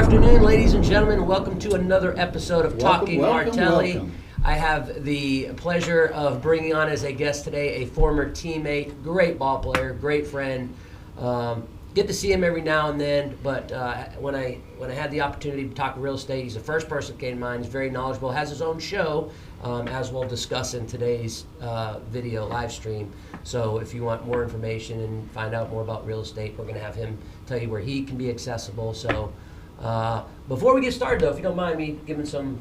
afternoon, ladies and gentlemen. Welcome to another episode of Talking Martelli. Welcome. I have the pleasure of bringing on as a guest today a former teammate, great ball player, great friend. Get to see him every now and then, but when I had the opportunity to talk real estate, he's the first person that came to mind. He's very knowledgeable, has his own show, as we'll discuss in today's video live stream. So if you want more information and find out more about real estate, we're going to have him tell you where he can be accessible. So before we get started, though, if you don't mind me giving some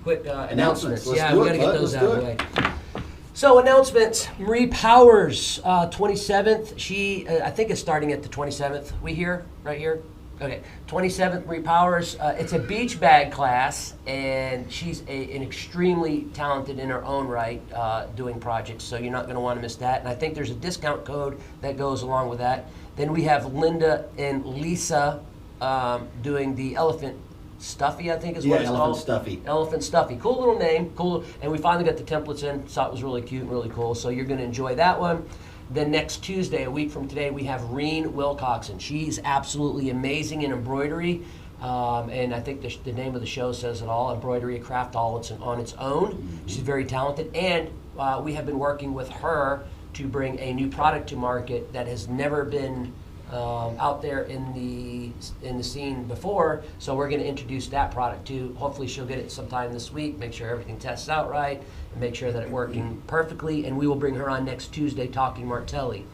quick announcements. Let's yeah, do we got it, to get bud. those Let's out of do the it. way. So announcements, Marie Powers, 27th. She, I think is starting at the 27th. We here, right here? Okay, 27th, Marie Powers. It's a beach bag class, and she's an extremely talented in her own right doing projects, so you're not going to want to miss that. And I think there's a discount code that goes along with that. Then we have Linda and Lisa doing the elephant stuffy, I think is what it's called. Elephant Stuffy. Elephant Stuffy. Cool little name. Cool. And we finally got the templates in. Thought it was really cute and really cool. So you're going to enjoy that one. Then next Tuesday, a week from today, we have Reen Wilcoxon. She's absolutely amazing in embroidery. And I think the name of the show says it all. Embroidery, a craft all on its own. Mm-hmm. She's very talented. And we have been working with her to bring a new product to market that has never been out there in the scene before, so we're going to introduce that product too. Hopefully she'll get it sometime this week, make sure everything tests out right, and make sure that it's working perfectly, and we will bring her on next Tuesday talking Martelli.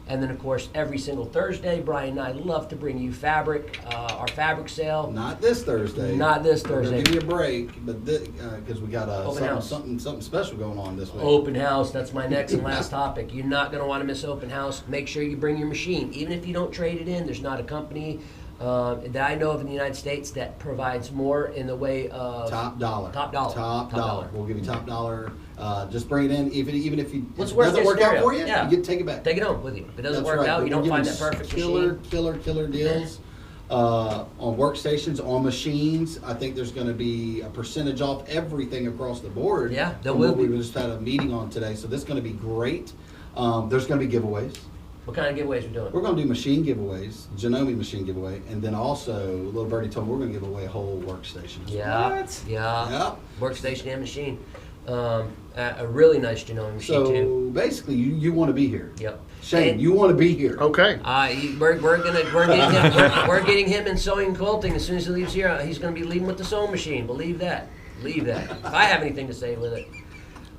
And then, of course, every single Thursday, Brian and I love to bring you fabric, our fabric sale. Not this Thursday. Not this We're Thursday. gonna give you a break, but because we got Open house. something special going on this week. Open house, that's my next and last topic. You're not going to want to miss open house. Make sure you bring your machine. Even if you don't trade it in, there's not a company that I know of in the United States that provides more in the way of Top dollar. Top dollar. Top dollar. We'll give you top dollar. Just bring it in. Even if it What's worst doesn't case work out scenario? for you, Yeah. you get to take it back. Take it home with you. If it doesn't That's work right. out, But you we're don't find that giving perfect killer machine. deals on workstations, on machines. I think there's going to be a percentage off everything across the board. Yeah, there from will what be. we just had a meeting on today, so this is going to be great. There's going to be giveaways. What kind of giveaways we're doing? We're going to do machine giveaways, Janome machine giveaway, and then also, Little Birdie told me we're going to give away a whole workstation. Yeah. What? Yeah. Workstation and machine. A really nice Janome machine So too. basically, you want to be here. Yep. Shane, And- you want to be here. Okay. We're getting him in sewing and quilting as soon as he leaves here. He's going to be leaving with the sewing machine. Believe that. If I have anything to say with it.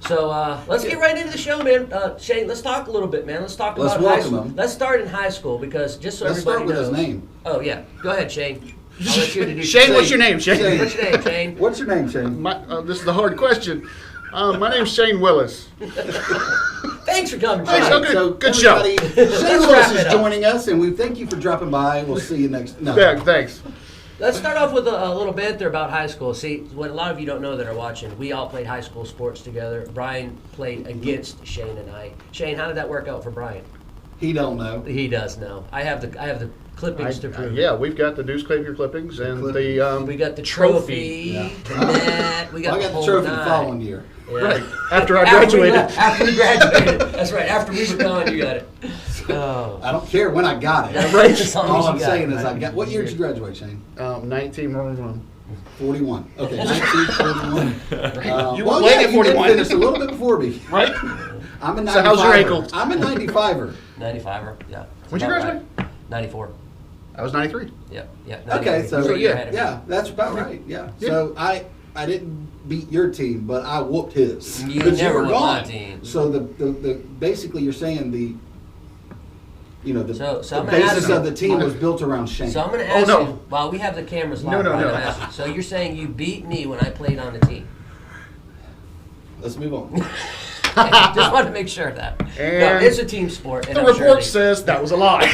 So let's get right into the show, man. Shane, let's talk a little bit, man. Let's talk Let's about high welcome school. him. Let's start in high school because just so Let's everybody start with knows. his name. Oh yeah, go ahead, Shane. I'll let you introduce Shane, yourself. what's your name, Shane? What's your name, Shane? What's your name, Shane? This is the hard question. My name's Shane Willis. Thanks for coming, Thanks, Shane. okay. So Good show. everybody, Shane Let's Willis wrap it is up. joining us, and we thank you for dropping by. We'll see you next. No. Yeah, thanks. Let's start off with a little banter about high school. See, what a lot of you don't know that are watching, we all played high school sports together. Brian played against Shane and I. Shane, how did that work out for Brian? He don't know. He does know. I have the clippings to prove. Yeah, we've got the Deuce Clavier clippings and the We got the trophy, Yeah. the net. We got I the got the whole trophy the nine. following year. Yeah. right after I After we graduated. left- After we graduated. That's right. After we were gone, you got it. Oh. I don't care when I got it. Yeah, right. As long as All you I'm got saying it. is I got. What year did you graduate, Shane? 1941. 41. Okay, 1941. You were playing at you did 41. finish a little bit before me. Right? I'm a 95er. So how's your ankle? I'm a 95er. 95er. Yeah. When'd you About graduate? right. 94. I was 93. Yeah. Yeah. Okay, 93. so You're a year yeah, ahead of me. Yeah, that's about right. Yeah. Yeah. So I didn't beat your team, but I whooped his. You 'Cause never were whooped my gone. team. So the basically you're saying the So the I'm gonna ask basis you- of the team was built around Shane. So I'm going to ask no. you, while we have the cameras live, No, Brian, no. I'm gonna ask you. So you're saying you beat me when I played on the team? Let's move on. Just wanted to make sure of that. No, And it's a team sport. And The I'm report sure they- says that was a lie.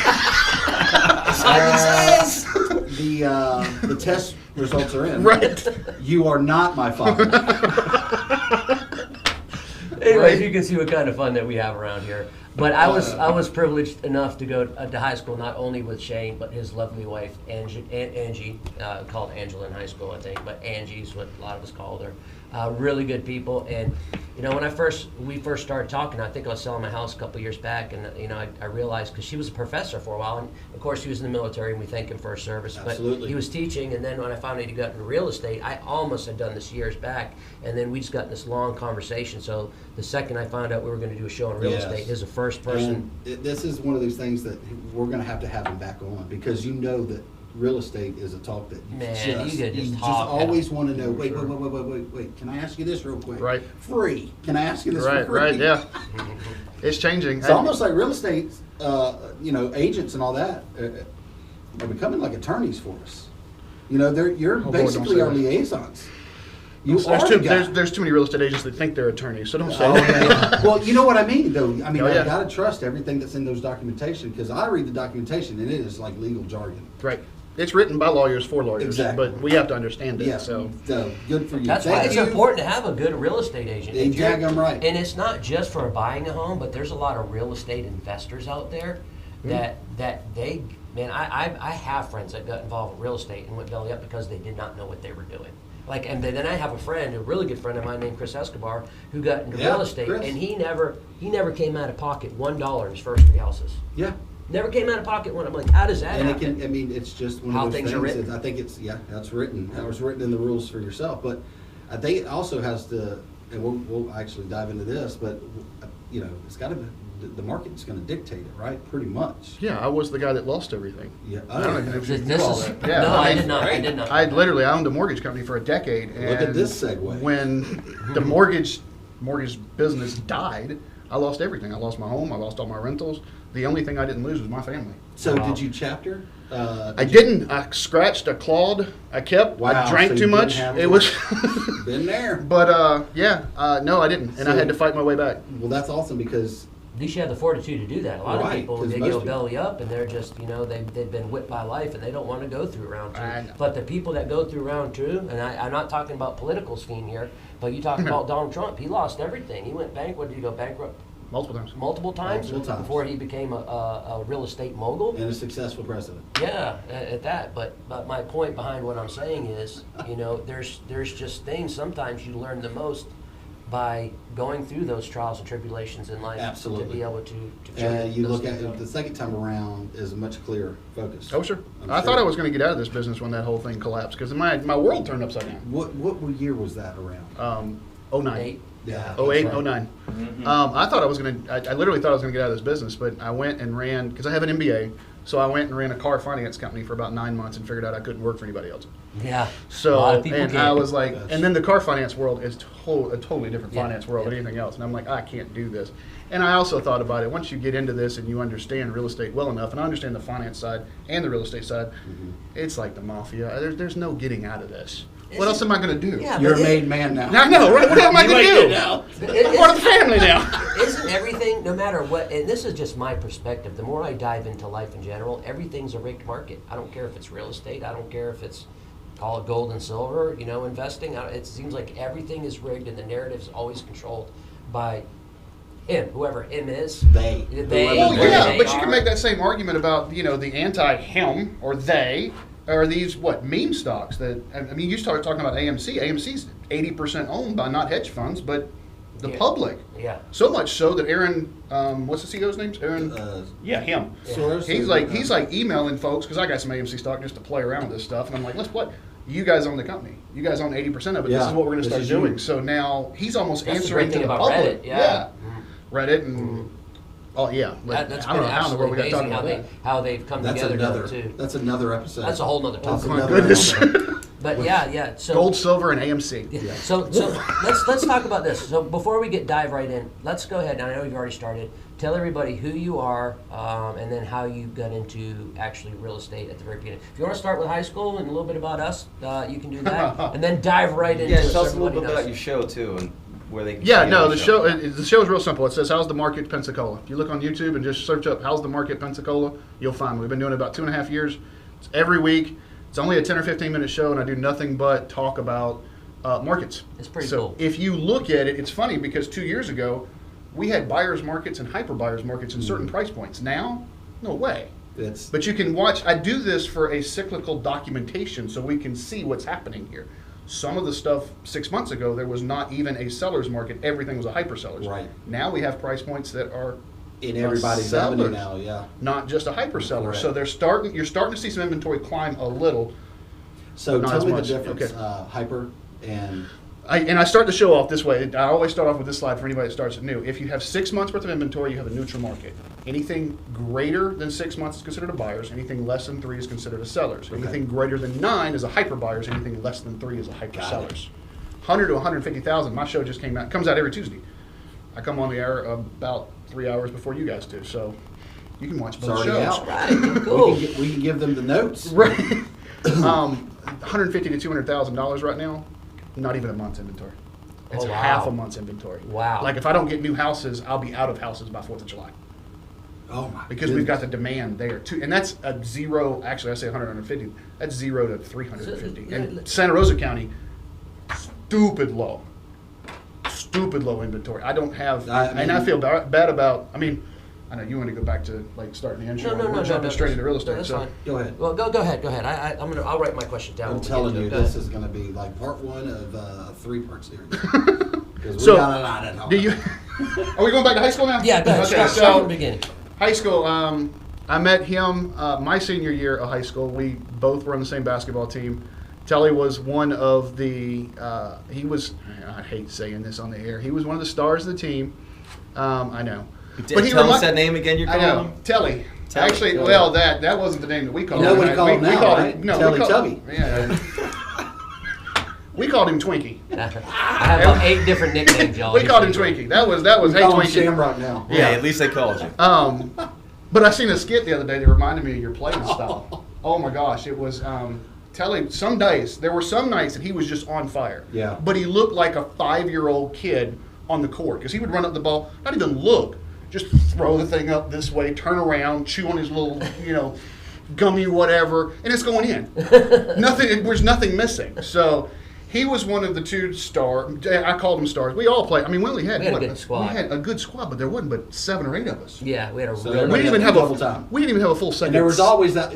Simon says. The test results are in. Right. You are not my father. Anyways, you can see what kind of fun that we have around here. But I was privileged enough to go to high school not only with Shane but his lovely wife Angie, called Angela in high school, I think, but Angie's what a lot of us called her. Really good people. And you know, when we first started talking, I think I was selling my house a couple years back, and you know, I realized, because she was a professor for a while, and of course he was in the military, and we thank him for his service. Absolutely. But he was teaching, and then when I found out he got into real estate, I almost had done this years back, and then we just got in this long conversation. So the second I found out we were going to do a show on real Yes. estate, he's the first person. This is one of those things that we're going to have him back on, because you know that real estate is a talk that Man, just, you could just just talk. always want to know. Wait. Can I ask you this real quick? Right. Free. Can I ask you this for free? Right, yeah. It's changing. It's almost like real estate, you know, agents and all that are becoming like attorneys for us. You know, you're Oh, boy, don't basically say our that. liaisons. You There's are too, the guy. there's too many real estate agents that think they're attorneys, so don't say Oh, that. yeah. Well, you know what I mean, though. I mean, Oh, yeah. I gotta trust everything that's in those documentation, because I read the documentation and it is like legal jargon. Right. It's written by lawyers for lawyers, Exactly. but we have to understand it. Yeah. So Good for you. That's why Thank it's you. important to have a good real estate agent. If you're- Exactly right. And it's not just for buying a home, but there's a lot of real estate investors out there that they, man, I have friends that got involved in real estate and went belly up because they did not know what they were doing. Like, and then I have a friend, a really good friend of mine named Chris Escobar, who got into Yeah, real estate, Chris. and he never came out of pocket $1 in his first 3 houses. Yeah. Never came out of pocket one. I'm like, how does that And it happen? can, I mean, it's just one How of those things things. are written. I think it's, yeah, that's written. That was written in the rules for yourself. But I think it also has to, and we'll actually dive into this, but, you know, it's got to be, the market's going to dictate it, right? Pretty much. yeah, I was the guy that lost everything. Yeah. I don't know if you This knew all is, that. Yeah, no, I I mean, did not. I right. did not. I owned a mortgage company for a decade. And Look at this segue. When the mortgage business died, I lost everything. I lost my home. I lost all my rentals. The only thing I didn't lose was my family. So Wow. did you chapter? I didn't. I scratched, I clawed, I kept. Wow, I drank so too you didn't much. have It to- was. Been there. But no, I didn't, and I So- had to fight my way back. Well, that's awesome, because At least you have the fortitude to do that. A lot Right, of people, 'cause they most go people- belly up and they're just, you know, they've been whipped by life and they don't want to go through round two. I know. But the people that go through round two, and I'm not talking about political scheme here, but you talk about Donald Trump. He lost everything. He went bankrupt. Did he go bankrupt Multiple times. multiple times, Multiple times. before he became a real estate mogul? and a successful president. Yeah, at that. But my point behind what I'm saying is, you know, there's just things sometimes you learn the most by going through those trials and tribulations in life. To Absolutely. be able to And you those look at things it, out. the second time around is a much clearer focus. Oh, sure. I'm I sure. thought I was going to get out of this business when that whole thing collapsed because my world turned upside down. What year was that around? 09. 8. Yeah. 08, that's right. 09. I thought I was going to, I literally thought I was going to get out of this business, but I went and ran, because I have an MBA, so I went and ran a car finance company for about 9 months and figured out I couldn't work for anybody else. Yeah. So, a lot of people and can't. I was like, Yes. and then the car finance world is a totally different Yeah, finance world yeah. than anything else. And I'm like, I can't do this. And I also thought about it, once you get into this and you understand real estate well enough, and I understand the finance side and the real estate side, it's like the mafia. There's no getting out of this. What Is else it- am I going to do? Yeah, You're a but made man now. I know, right? What am I You going ain't to do? it now. I'm part of the family now. Isn't everything, no matter what, and this is just my perspective, the more I dive into life in general, everything's a rigged market. I don't care if it's real estate, I don't care if it's, call it gold and silver, you know, investing. It seems like everything is rigged and the narrative's always controlled by him, whoever him is. They. Well, whoever yeah, they but you are. can make that same argument about, the anti-him or they are these, meme stocks that, I mean, you started talking about AMC. AMC's 80% owned by not hedge funds, but the Yeah. public. Yeah. So much so that Aaron, what's the CEO's name? Aaron? Yeah. Him. Soros. He's like emailing folks, because I got some AMC stock just to play around with this stuff, and I'm like, what? You guys own the company. You guys own 80% of it. This Yeah, is what we're going to this start is doing. you. So now he's almost That's the answering great to thing the about public. Reddit, yeah. Reddit and oh yeah. But That's I don't been know how in the world we got to talk absolutely about amazing that. how they've come That's together another. too. That's another episode. That's a whole nother That's topic. Oh my another goodness. episode. But yeah. So Gold, silver, and AMC. Yeah. So let's talk about this. So before we dive right in, let's go ahead. And I know you've already started. Tell everybody who you are, and then how you got into actually real estate at the very beginning. If you want to start with high school and a little bit about us, you can do that, and then dive right into Yeah, it. tell so us a little bit everybody about your show too, and where they can Yeah, see no, your the show is real simple. It says, "How's the market Pensacola?" If you look on YouTube and just search up "How's the market Pensacola," you'll find me. We've been doing it about 2.5 years. It's every week. It's only a 10 or 15 minute show, and I do nothing but talk about markets. It's pretty so cool. if you look at it, it's funny because 2 years ago we had buyers markets and hyper buyers markets in certain price points. Now, no way. It's But you can watch. I do this for a cyclical documentation, so we can see what's happening here. Some of the stuff 6 months ago, there was not even a seller's market. Everything was a hyper seller's. Right. Now we have price points that are In everybody's avenue now, yeah. not just a hyper seller. Correct. So you're starting to see some inventory climb a little. So Not tell as me the much. difference, Okay. hyper and I start the show off this way. I always start off with this slide for anybody that starts it new. If you have 6 months worth of inventory, you have a neutral market. Anything greater than 6 months is considered a buyer's. Anything less than 3 is considered a seller's. Okay. Anything greater than 9 is a hyper buyer's. Anything less than 3 is a hyper Got it. seller's. 100 to 150,000. My show just came out. Comes out every Tuesday. I come on the air about 3 hours before you guys do, so you can watch it's both already shows. out. Right, cool. We can give them the notes. Right. 150 to $200,000 right now. Not even a month's inventory. It's Oh, wow. half a month's inventory. Wow. Like if I don't get new houses, I'll be out of houses by 4th of July. Oh my Because we've got the demand there too. And that's a zero, actually I say 100, 150. That's 0 to 350. So, And Santa Rosa County, stupid low. Stupid low inventory. I don't have, and I feel bad about, I know you want to go back to like starting the insurance. We're jumping straight into real estate. That's so fine. Go ahead. Well, go ahead. I'll write my question down. I'm when we telling get to you, it. Go this ahead. is going to be like part 1 of a 3-part series. Because we So, got a lot at home. do you, are we going back to high school now? Yeah, go ahead. Okay, Start from the beginning. high school, I met him my senior year of high school. We both were on the same basketball team. Telly was one of the, I hate saying this on the air, he was one of the stars of the team. I know. Tell us that name again. You're I calling know. him? Telly. Telly. Actually, Telly. well, that wasn't the name that we called You know him. what you call him we now, called right? him, no, Telly we called, Tubby. Yeah. We called him Twinkie. I have about 8 different nicknames, y'all. We called him Twinkie. That was hey Call him Twinkie. Shamrock now. Yeah, at least they called you. But I seen a skit the other day that reminded me of your playing style. Oh my gosh, it was Telly. There were some nights that he was just on fire. Yeah. But he looked like a 5-year-old kid on the court because he would run up the ball, not even look, just throw the thing up this way, turn around, chew on his little, gummy whatever, and it's going in. There's nothing missing. So he was one of the 2 stars. I called them stars. We all played. We only had, We had a good squad. We had a good squad, but there wasn't but 7 or 8 of us. Yeah, we had a So real. We everybody didn't even had have double time. We didn't even have a full second. And there was always that.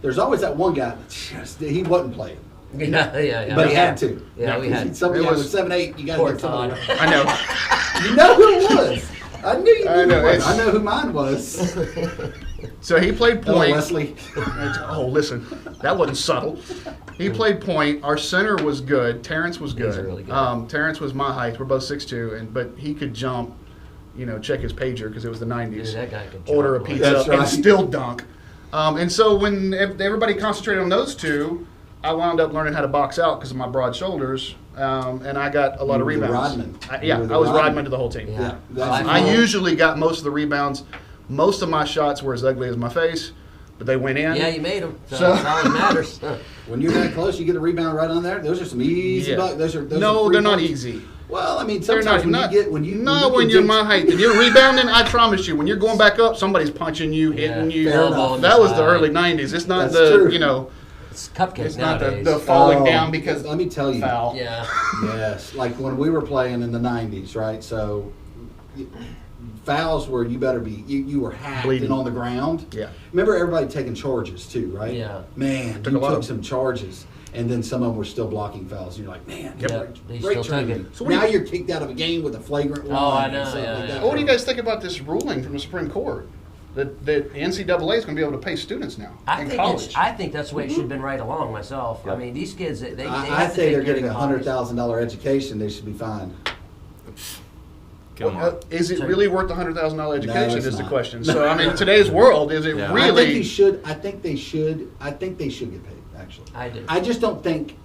There's always that one guy that just he wasn't playing, Yeah. but we he had to. Yeah, we had. Somebody It was was 7, 8. You got to Poor get somebody. Todd. I know. You know who it was. I knew you knew I know, who it was. it's- I know who mine was. So he played Hello, point. Wesley. Oh, listen, that wasn't subtle. He played point. Our center was good. Terrence was good. He's really good. Terrence was my height. We're both 6'2", but he could jump. Check his pager because it was the '90s. Dude, that guy could jump, Order a boy. pizza That's right. and still dunk. And so when everybody concentrated on those 2, I wound up learning how to box out because of my broad shoulders, and I got a lot of You were the rebounds. Rodman. I You were the was Rodman. Rodman to the whole team. Yeah. that's- I usually got most of the rebounds. Most of my shots were as ugly as my face, but they went in. Yeah, you made them. So, So- that's all that matters. When you're that close, you get a rebound right on there. Those are some easy. Yeah. Those are No, free they're not points. easy. Well, They're sometimes not. when you when you're my height and you're rebounding, I promise you, when you're going back up, somebody's punching you, hitting Yeah, you. fair enough. That was the Side. early '90s. It's not That's true. It's cupcakes it's not nowadays. the falling Oh, down because let me tell you. foul. Yeah. Yes, like when we were playing in the '90s, right? So fouls where you better be you were hacked Bleeding. and on the ground. Yeah. Remember everybody taking charges too, right? Yeah. Man, Took you a lot took of- some charges, and then some of them were still blocking fouls. You're like, man, Yeah, great, they great still took training. it. So what do now you- you're kicked out of a game with a flagrant one. Oh, I and know, stuff yeah, like yeah. that. What do you guys think about this ruling from the Supreme Court that the NCAA is going to be able to pay students now I in think college? I think that's the way it should have been right along myself. I Yep. mean, these kids, they I have to say take they're care getting of a their hobbies. $100,000 education. They should be fined. Come on. Is it really worth the $100,000 education? it's Is the not. question. So I mean, in today's world, is it Yeah. I think really? he should. I think they should. I think they should get paid. Actually, I do. I just don't think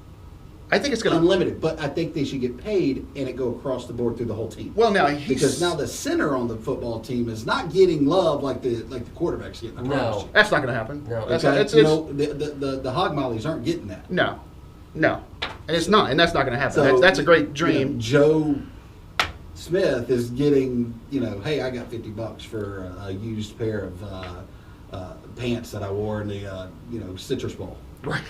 I think it's going to. unlimited, but I think they should get paid and it go across the board through the whole team. Well, now Because now the center on the football team is not getting love like the quarterback's getting. I No. promise you. that's not going to happen. No. That's Okay? not, it's, You know, the hog mollies aren't getting that. no, and it's not, and that's not going to happen. So, that's a great you know, dream. Joe Smith is getting, hey, I got $50 for a used pair of pants that I wore in the Citrus Bowl. Right.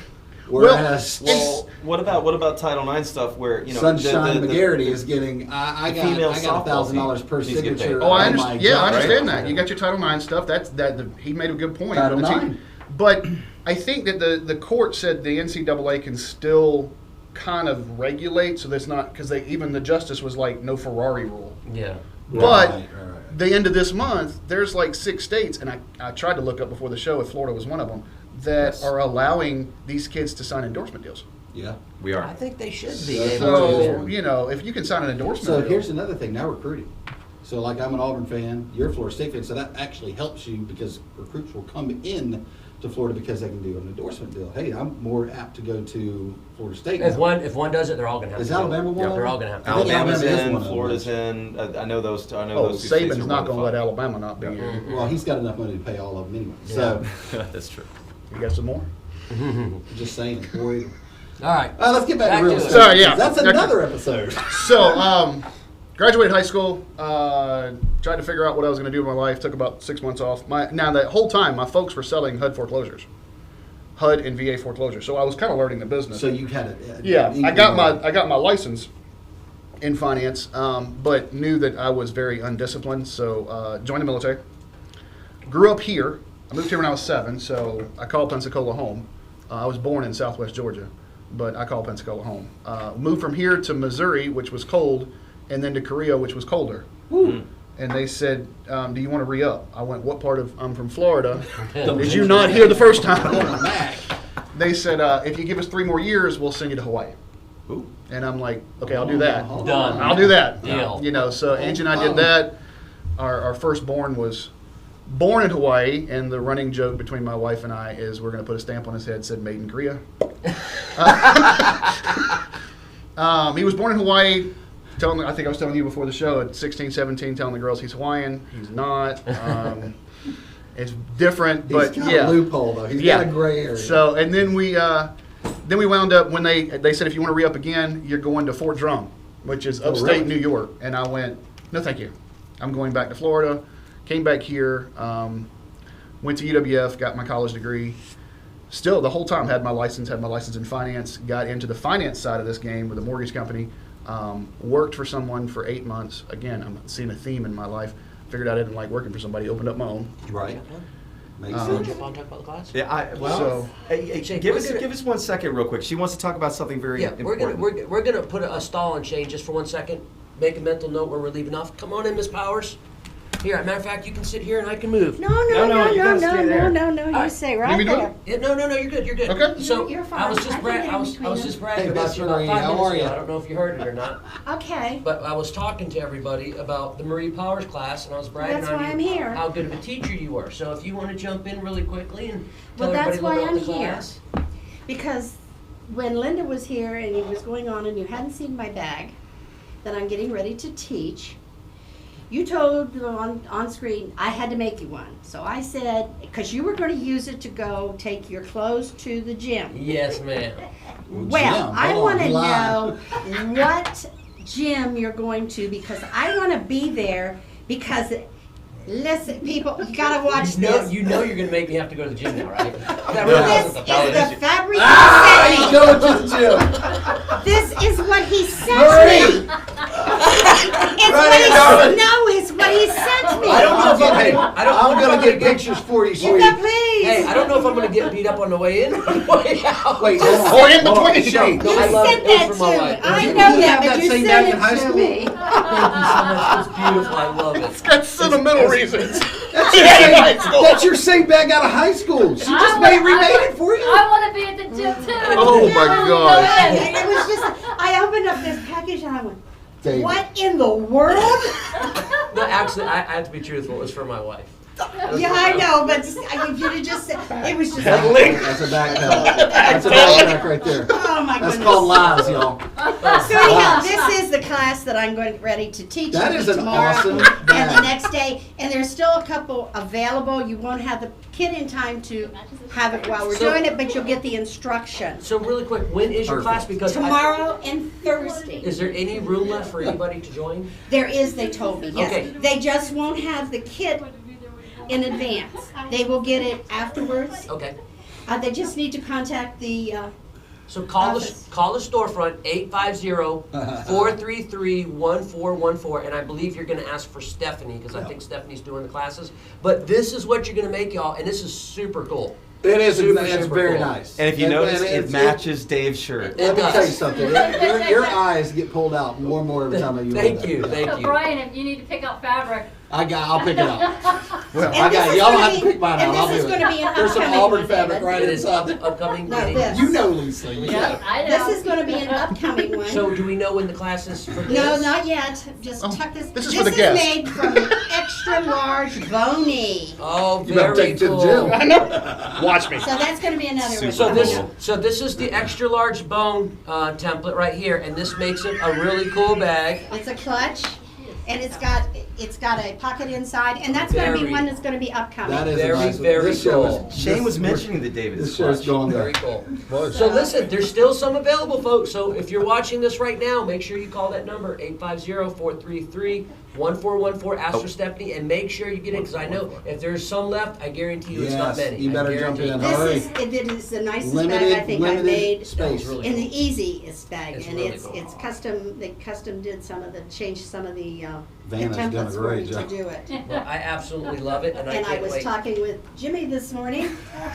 Whereas Well, what about Title IX stuff where Sunshine the- McGarity is getting I the got female $1,000 per softball team needs to get signature. paid. Oh, I on my understand. Yeah, I jacket. understand right? that. You got your Title IX stuff. He made a good point. Title The team- IX. But I think that the court said the NCAA can still kind of regulate so that's not, because even the justice was like no Ferrari rule. Yeah. But Right. the end of this month, there's like 6 states, and I tried to look up before the show if Florida was one of them, that Yes. are allowing these kids to sign endorsement deals. Yeah. We I are. think they should be So- able So, to. you know, if you can sign an endorsement So deal. here's another thing, now recruiting. So like I'm an Auburn fan, you're a Florida State fan, so that actually helps you because recruits will come in to Florida because they can do an endorsement deal. Hey, I'm more apt to go to Florida State If now. one does it, they're all going to have Is to. do it. Alabama one Yeah, of they're them? all going to have to. I think Alabama's Alabama is in, one of them. Florida's in. I know those. I know Oh, those two states Saban's are not going to let qualified. Alabama not be here. Well, he's got enough money to pay all of them anyway. So That's true. You got some more? just saying, boy. All right. Let's get back to real to it. estate. Sorry, yeah. That's Okay. another episode. So, graduated high school, tried to figure out what I was going to do with my life, took about 6 months off. Now, that whole time, my folks were selling HUD foreclosures. HUD and VA foreclosures. So I was kind of learning the business. So you had it. Yeah, I got my license in finance, but knew that I was very undisciplined. So joined the military. Grew up here. I moved here when I was 7, so I called Pensacola home. I was born in Southwest Georgia, but I called Pensacola home. Moved from here to Missouri, which was cold, and then to Korea, which was colder. And they said, "Do you want to re-up?" I went, "What part of? I'm from Florida. Did you not hear the first time?" They said, "If you give us 3 more years, we'll send you to Hawaii." Ooh. And I'm like, "Okay, I'll do that. Done. I'll do that." Deal. You know, so Angie and I did that. Our firstborn was born in Hawaii, and the running joke between my wife and I is we're going to put a stamp on his head said "Made in Korea." He was born in Hawaii. I think I was telling you before the show, at 16, 17, telling the girls he's Hawaiian. He's not. It's different, but He's got yeah. a loophole though. He's got a gray area. So, and then we wound up when they said if you want to re-up again, you're going to Fort Drum, which is upstate really? New York. And I went, no, thank you. I'm going back to Florida. Came back here. Went to UWF, got my college degree. Still, the whole time had my license in finance. Got into the finance side of this game with a mortgage company. Worked for someone for 8 months. Again, I'm seeing a theme in my life. Figured out I didn't like working for somebody. Opened up my own. Right. Makes Want to sense. jump on and talk about the class? Yeah. So- Hey, Shane, give we're us gonna- give us 1 second, real quick. She wants to talk about something very Yeah, important. we're gonna put a stall on Shane just for 1 second. Make a mental note where we're leaving off. Come on in, Miss Powers. Here, as a matter of fact, you can sit here and I can move. No, you gotta stay there. you right. say Let right me do there. it. Yeah, no, you're good. You're good. Okay. So You're fine. I was I just can bragging. get in between I was just them. bragging Hey, about you Dr. about Ray, 5 how minutes are ago. ya? I don't know if you heard it or not. Okay. But I was talking to everybody about the Marie Powers class, and I was bragging That's on why you I'm here. how good of a teacher you were. So if you want to jump in really quickly and tell Well, that's everybody a why little about I'm the here. class. Because when Linda was here and it was going on and you hadn't seen my bag that I'm getting ready to teach, you told on screen I had to make you one. So I said, because you were going to use it to go take your clothes to the gym. Yes, ma'am. Well, Jim, I hold want on, to you know what gym you're going to because I want to be there because, listen, people, you got to watch this. You know you're going to make me have to go to the gym now, right? That This really is wasn't the valid the issue. fabric He's he sent going to the gym. me. This is what he sent Marie! me. It's what he sent me. I don't know if I'm Hey, gonna- I don't know I'm if gonna I'm get gonna pictures for you. You Sweetie. got please. Hey, I don't know if I'm going to get beat up on the way in or the way out. Wait, hold on. Or in Hold on. between. Shane, No, You I love sent it. It was that for to my me. wife. I Did know you that, have but that you same sent bag it in high to school? me. Thank you so much. It's beautiful. I love it. That's sentimental reasons. That's your same bag out of high school. She just remade it for you. I want to be at the gym too. Oh my gosh. And it was just, I opened up this package and I went, David. what in the world? No, actually, I have to be truthful. It was for my wife. Yeah, I know, but if you'd have just said, it was just That's a backpack. That's a backpack right there. oh my That's goodness. called lies, y'all. So anyhow, this is the class that I'm going ready to teach That you is an tomorrow awesome and the bag. next day. And there's still a couple available. You won't have the kid in time to have it while we're So- doing it, but you'll get the instruction. So really quick, when is your class? Because Tomorrow and Thursday. is there any room left for anybody to join? There is, they told me, yes. Okay. They just won't have the kit in advance. They will get it afterwards. Okay. They just need to contact the, So call the Office. storefront 850-433-1414, and I believe you're going to ask for Stephanie because I think Stephanie's doing the classes. But this is what you're going to make, y'all, and this is super cool. It is. Super, It's super very cool. nice. And if you notice, it it's- matches Dave's shirt. Let me does. tell you something. Your eyes get pulled out more and more every time you Thank hold that. you, thank So you. Brian, if you need to pick out fabric, I'll pick it out. Well, I got it. Y'all don't have to pick mine out. I'll And this do is it. going to be an There's some upcoming Auburn one, fabric David. right It is inside there. upcoming No, meeting. this. You know, Lisa. yeah, I know. This is going to be an upcoming one. So do we know when the class is for this? No, not yet. Just Oh, tuck this. this is for the guest. made from extra large bony. Oh, You better very take it to the cool. gym. I know. Watch me. So that's going to be another one. Super So coming this, up. so this is the extra large bone template right here, and this makes it a really cool bag. It's a clutch, and it's got a pocket inside, and that's going to be Very- one that's going to be upcoming. That is Very, a nice one. very This show cool. is- Shane was this- mentioning the David This show's clutch. going Very there. cool. So listen, there's still some available, folks. So if you're watching this right now, make sure you call that number 850-433-1414. Ask for Stephanie, and make sure you get in, because I know if there's some left, I guarantee you it's not Yes, many. you I better jump guarantee in. you. Hurry. It is the nicest bag I think I've made. space. really And cool. the easiest bag, It's and really it's cool. it's custom. They custom did changed some of the Vanna's done a templates for great me to job. do it. Well, I absolutely love it, and I And I can't was wait. talking with Jimmy this morning.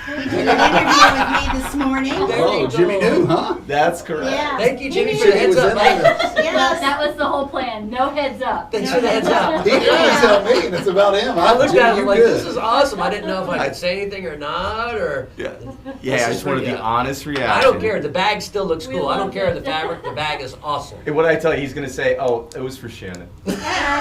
He did an interview with me this morning. There Oh, you Jimmy go. knew, huh? That's correct. Yeah. Thank you, Jimmy, for Jimmy the heads was up. in on this. Well, Yes. that was the whole plan. No heads up. Thanks for the heads up. He didn't tell me, and it's about him. I looked at him Jimmy, like, you this good. is awesome. I didn't know if I could say anything or not, or Yeah. This Yeah, I is just wanted pretty the good. honest reaction. I don't care. The bag still looks We cool. I don't loved care it. the fabric. The bag is awesome. And what I tell you, he's going to say, oh, it was for Shannon.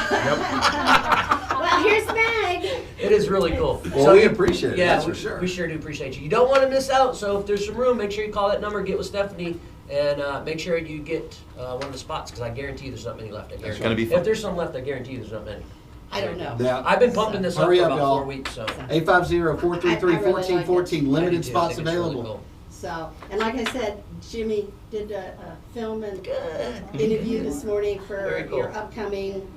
Well, here's the bag. It is really cool. Well, we you- appreciate it, Yeah, that's we, for sure. we sure do appreciate you. You don't want to miss out. So if there's some room, make sure you call that number, get with Stephanie, and make sure you get one of the spots, because I guarantee you there's not many left. I guarantee. gonna be fun. If there's some left, I guarantee you there's not many. I don't know. Yeah. I've been pumping this up Hurry for up, about y'all. 4 weeks. So 850-433-1414. I Limited do spots think it's really available. cool. So, and like I said, Jimmy did a film and interview this morning for Very cool. your upcoming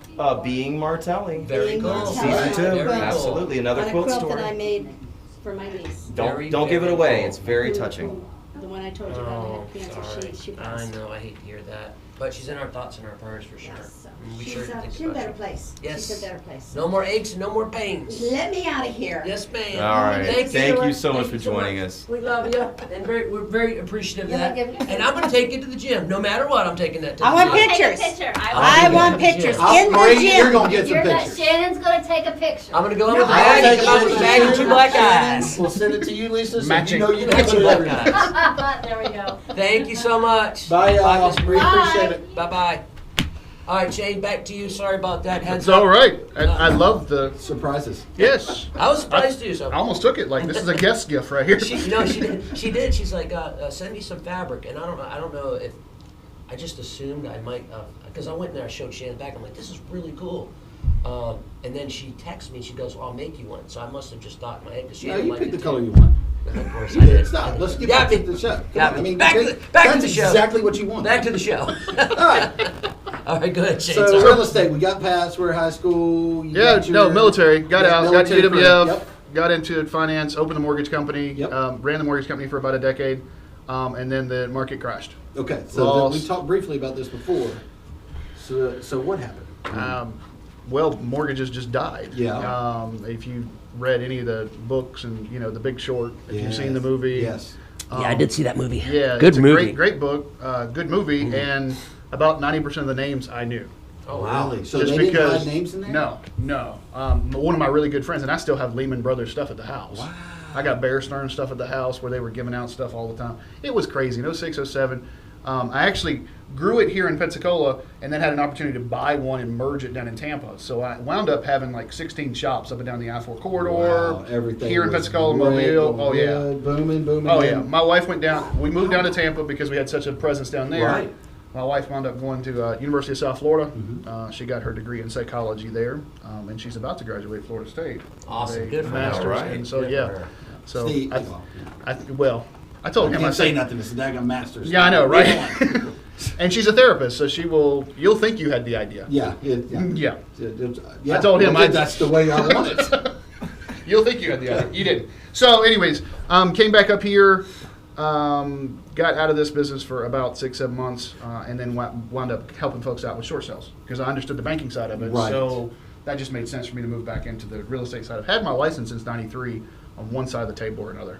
Being Martelli. Very Being cool. Martelli. Season 2. Very cool. Absolutely. Another on a quilt quilt story. that I made for my niece. Very, Don't give it very away. cool. It's very Who- touching. The one I told you about Oh, had cancer. sorry. She I passed. know. I hate to hear that. But she's in our thoughts and our prayers for sure. Yes, so And we she's, sure she's think in a about better you. place. Yes. She's in a better place. No more aches and no more pains. Let me out of here. Yes, ma'am. All right. Thank Thank you you so much Thank for you so joining much. us. We love you, and we're very appreciative of You that. wanna give- And I'm going to take you to the gym, no matter what. I'm taking that to I the want gym. pictures. Take a picture. I I want want to get pictures the in the Marie, gym. you're gonna get some You're not, pictures. Shannon's going to take a picture. I'm going to go in with the I'll bag and take come out with a it. bag and two black eyes. We'll send it to you, Lisa, so Matching. you know you can Matching put it black everywhere. eyes. There we go. Thank you so much. Bye, y'all. Miss We Marie. appreciate it. Bye-bye. All right, Shane, back to you. Sorry about that. Heads It's all up. right. I love the. Surprises. Yes. I was surprised too. So I almost took it like this is a guest gift right here. She, you know, she did. She did. She's like, send me some fabric, and I don't know if I just assumed I might, because I went in there, I showed Shannon back. I'm like, this is really cool. And then she texts me. She goes, well, I'll make you one. So I must have just thought in my head because she No, didn't you like pick it the too. color you want. And of course, You I did. did. Stop. Let's get Yeah, back to the show. Come yeah, on. I mean, back to that's the show. exactly what you want. Back to the show. All right. All right, go ahead, Shane. So Sorry. real estate, we got past. We're high school. You Yeah, got no, your- military. Got Yeah, out, got military to UWF, career. Yep. got into finance, opened the mortgage company, Yep. ran the mortgage company for about a decade, and then the market crashed. Okay, so Lost. we talked briefly about this before. So what happened? Well, mortgages just died. Yeah. If you read any of the books and the Big Short, if you've seen the Yes, movie, yes. Yeah, I did see that movie. Yeah, Good it's movie. a great book, good movie, and about 90% of the names I knew. Oh, wow. Really? So Just they because didn't hide names in there? No. One of my really good friends, and I still have Lehman Brothers stuff at the house. Wow. I got Bear Stearns stuff at the house where they were giving out stuff all the time. It was crazy. In 06, 07, I actually grew it here in Pensacola and then had an opportunity to buy one and merge it down in Tampa. So I wound up having like 16 shops up and down the I-4 corridor. Wow, everything here in was Pensacola, great, Mobile. Oh, yeah. good, booming. Oh, yeah. My wife went down. We moved down to Tampa because we had such a presence down there. Right. My wife wound up going to University of South Florida. Mm-hmm. She got her degree in psychology there, and she's about to graduate Florida State. Awesome. with a Good for her. master's. All right. And so Good for yeah, her. so Steve, I told I him I can't say said, nothing. It's a daggone master's. yeah, I know, right? And she's a therapist, so you'll think you had the idea. Yeah. Yeah. Yeah. I told him Well, that's the way I want it. You'll think you had the idea. You didn't. So, anyways, came back up here, got out of this business for about 6-7 months, and then wound up helping folks out with short sales because I understood the banking side of it. Right. So that just made sense for me to move back into the real estate side. I've had my license since '93 on one side of the table or another.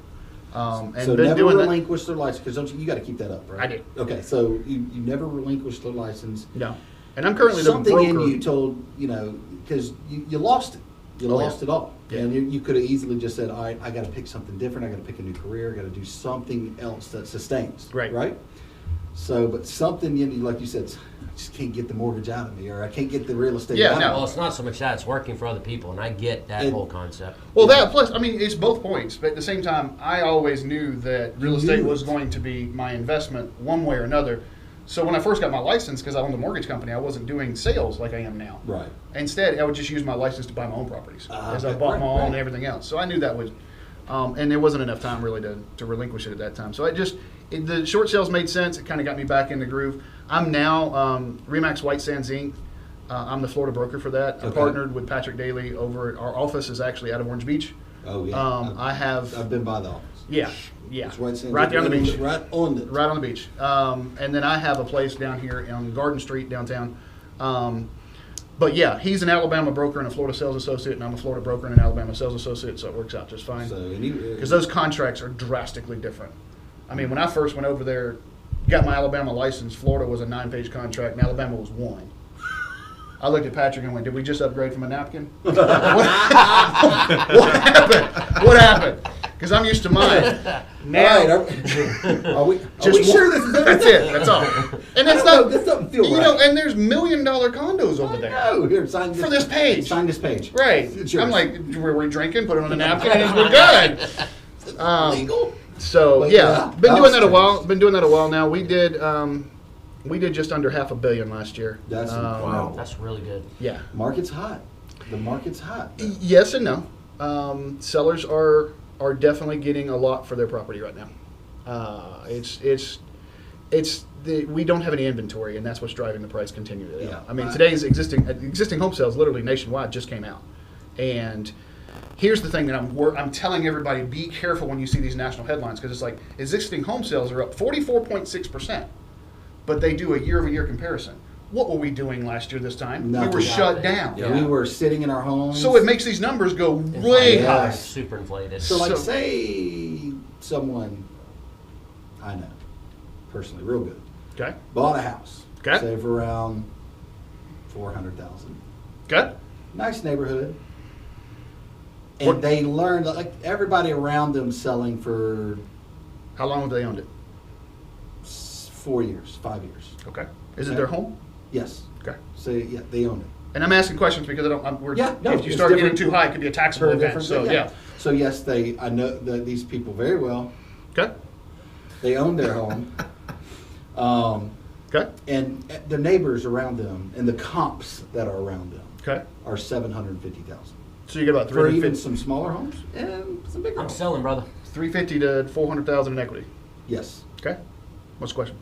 And So been never doing that. relinquish their license, because you got to keep that up, right? I do. Okay, so you never relinquished their license. No. And I'm currently the Something broker. in you told, because you lost it. You Oh, lost yeah. it all. Yeah. And you could have easily just said, all right, I got to pick something different. I got to pick a new career. I got to do something else that sustains. Right. Right? So, but something, like you said, I just can't get the mortgage out of me, or I can't get the real estate Yeah, out no. of Well, me. it's not so much that, it's working for other people, and I get that It- whole concept. Well, that plus, I mean, it's both points. But at the same time, I always knew that real You estate knew was it. going to be my investment one way or another. So when I first got my license, because I owned a mortgage company, I wasn't doing sales like I am now. Right. Instead, I would just use my license to buy my own properties, as I Okay. bought Right, my own right. and everything else. So I knew that was, and there wasn't enough time really to relinquish it at that time. So the short sales made sense. It kind of got me back in the groove. I'm now Remax White Sands Inc. I'm the Florida broker for that. I Okay. partnered with Patrick Daly over. Our office is actually out of Orange Beach. Oh, yeah. I've been by the office. yeah. It's White Sands. Right there on the beach. Right on the. Right on the beach. And then I have a place down here on Garden Street downtown. But yeah, he's an Alabama broker and a Florida sales associate, and I'm a Florida broker and an Alabama sales associate, so it works out just fine. So, Because those contracts are drastically different. I mean, when I first went over there, got my Alabama license, Florida was a 9-page contract, and Alabama was 1. I looked at Patrick and went, "Did we just upgrade from a napkin? What happened? What happened?" Because I'm used to mine. Now, All right, are we just sure this is that's it. That's all. And that's not. This doesn't feel You right. know, and there's $1 million condos over there. No, here, sign this. For this page. Sign this page. Right. It's yours. I'm like, were we drinking? Put it on a napkin, and we're good. Legal? So But, yeah, yeah, been that doing was that a while. strange. Been doing that a while now. We did just under $500 million last year. That's incredible. That's really good. Yeah. Market's hot. The market's hot. Yes and no. Sellers are definitely getting a lot for their property right now. We don't have any inventory, and that's what's driving the price continually. Yeah. I mean, today's existing home sales literally nationwide just came out, and here's the thing that I'm telling everybody: be careful when you see these national headlines, because it's like existing home sales are up 44.6%, but they do a year-over-year comparison. What were we doing last year this time? Nothing. We were shut down. Yeah, we were sitting in our homes. So it makes these numbers go way Inflated. high. Super inflated. So, like, So- say someone I know personally, real good, Okay. bought a house. Okay. Say for around $400,000. Okay. Nice neighborhood. And What- they learned, like, everybody around them selling for How long have they owned it? 4 years, 5 years. Okay. Is it Okay. their home? Yes. Okay. So yeah, they own it. And I'm asking questions because Yeah, no, if you it's start getting different. too high, it could be a taxable Very event. different So thing, yeah. So yes, I know these people very well. Okay. They own their home. Okay. And the neighbors around them and the comps that are around them Okay. are 750,000. So you get about For even 350, some smaller homes and some bigger I'm homes. selling, brother. 350 to 400,000 in equity. Yes. Okay. What's the question?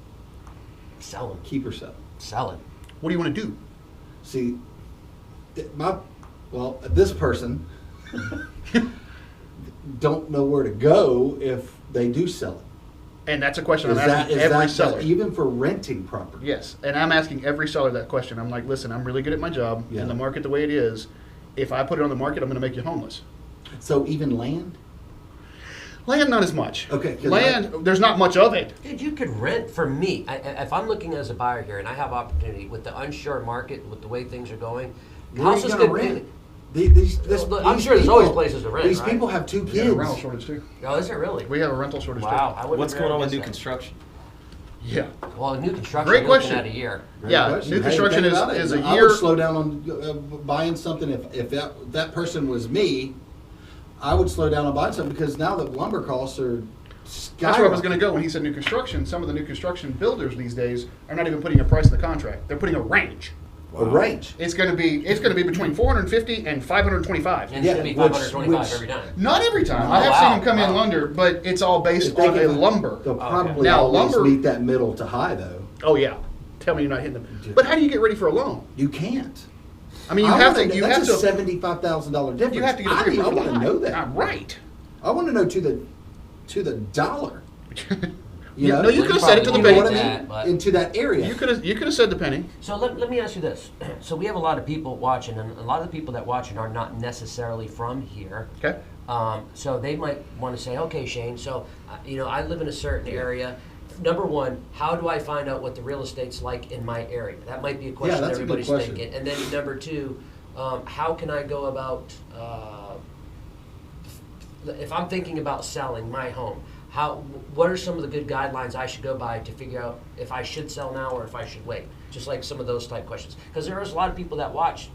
Selling. Keep or sell. Selling. What do you want to do? See, this person don't know where to go if they do sell it. And that's a question Is I'm asking every seller. even for renting property? Yes, and I'm asking every seller that question. I'm like, listen, I'm really good at my job, Yeah. and the market the way it is, if I put it on the market, I'm going to make you homeless. So even land? Land, not as much. Okay, 'cause Land, there's not much of it. Dude, you could rent for me. If I'm looking as a buyer here and I have opportunity with the unsure market, with the way things are going, Where are you houses gonna could rent? Look, I'm sure there's always places to rent, These right? people have 2 We kids. have a rental shortage too. Oh, is it really? We have a rental shortage Wow. I wouldn't What's have going on with guessed new that. construction? too. Yeah. Well, new construction. Great you're looking question. at a year. Yeah, new Hey, construction think about is it. a I year. would slow down on buying something. If that person was me, I would slow down on buying something because now the lumber costs are skyrocketing. That's where I was going to go when he said new construction. Some of the new construction builders these days are not even putting a price in the contract. They're putting a range. A range. It's going to be between 450 and 525. And Yeah, it's going to be which- 525 every time. Not every time. Oh, I have wow, seen them come in wow. under, but it's all based If they on a get- lumber. They'll probably Now, always lumber- meet that middle to high though. Oh yeah. Tell me you're not hitting them. But how do you get ready for a loan? You can't. I mean, you have to. You That's have a to. $75,000 difference. You have to get a I pre-approval want for to the know high. that. Right. I want to know to the dollar. Yeah, no, you could have said it to the You know penny. what I That, mean? but- Into that area. You could have said the penny. So let me ask you this. So we have a lot of people watching, and a lot of the people that watching are not necessarily from here. Okay. So they might want to say, okay, Shane, so, I live in a certain area. Number one, how do I find out what the real estate's like in my area? That might be a question that's a good everybody's question. thinking. And then number two, how can I go about, if I'm thinking about selling my home, what are some of the good guidelines I should go by to figure out if I should sell now or if I should wait? Just like some of those type questions. Because there is a lot of people that watch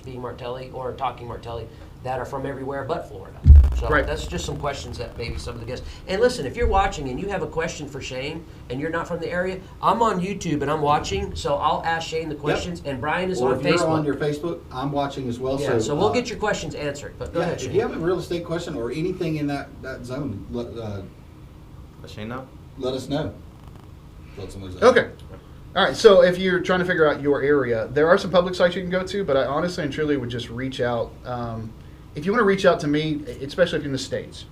Being Martelli or Talking Martelli that are from everywhere but Florida. So Right. that's just some questions that maybe some of the guests. And listen, if you're watching and you have a question for Shane and you're not from the area, I'm on YouTube and I'm watching, so I'll ask Shane the questions. And Brian is Or on if you're Facebook. on your Facebook, I'm watching as well. Yeah, so we'll get your questions answered. But go Yeah, ahead, if Shane. you have a real estate question or anything in that zone, Let Shane know. let us know. Let somebody know. Okay. All right. So if you're trying to figure out your area, there are some public sites you can go to, but I honestly and truly would just reach out. If you want to reach out to me, especially if you're in the States,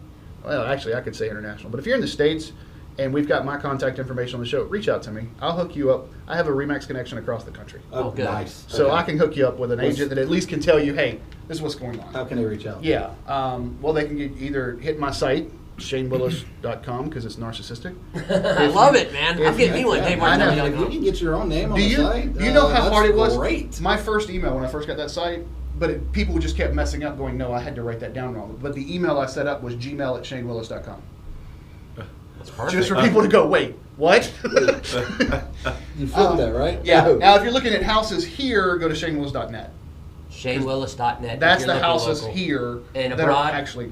well, actually, I could say international, but if you're in the States and we've got my contact information on the show, reach out to me. I'll hook you up. I have a RE/MAX connection across the country. Oh, good. nice. So Okay. I can hook you up with an agent that at least can tell you, hey, this is what's going on. How can they reach out? Yeah. Well, they can either hit my site, shanewillis.com, because it's narcissistic. I love it, man. I'm if getting you- me one. Yeah, Dave I know. if you Martelli.com. can get your own name on Do the you, site, do you know how that's hard it was? Great. My first email when I first got that site, but people just kept messing up, going, no, I had to write that down wrong. But the email I set up was gmail@shanewillis.com. That's perfect. Just for people to go, wait, what? You filled that, right? Yeah. No. Now, if you're looking at houses here, go to shanewillis.net. ShaneWillis.net. That's if you're the looking houses local. here And that are abroad, actually.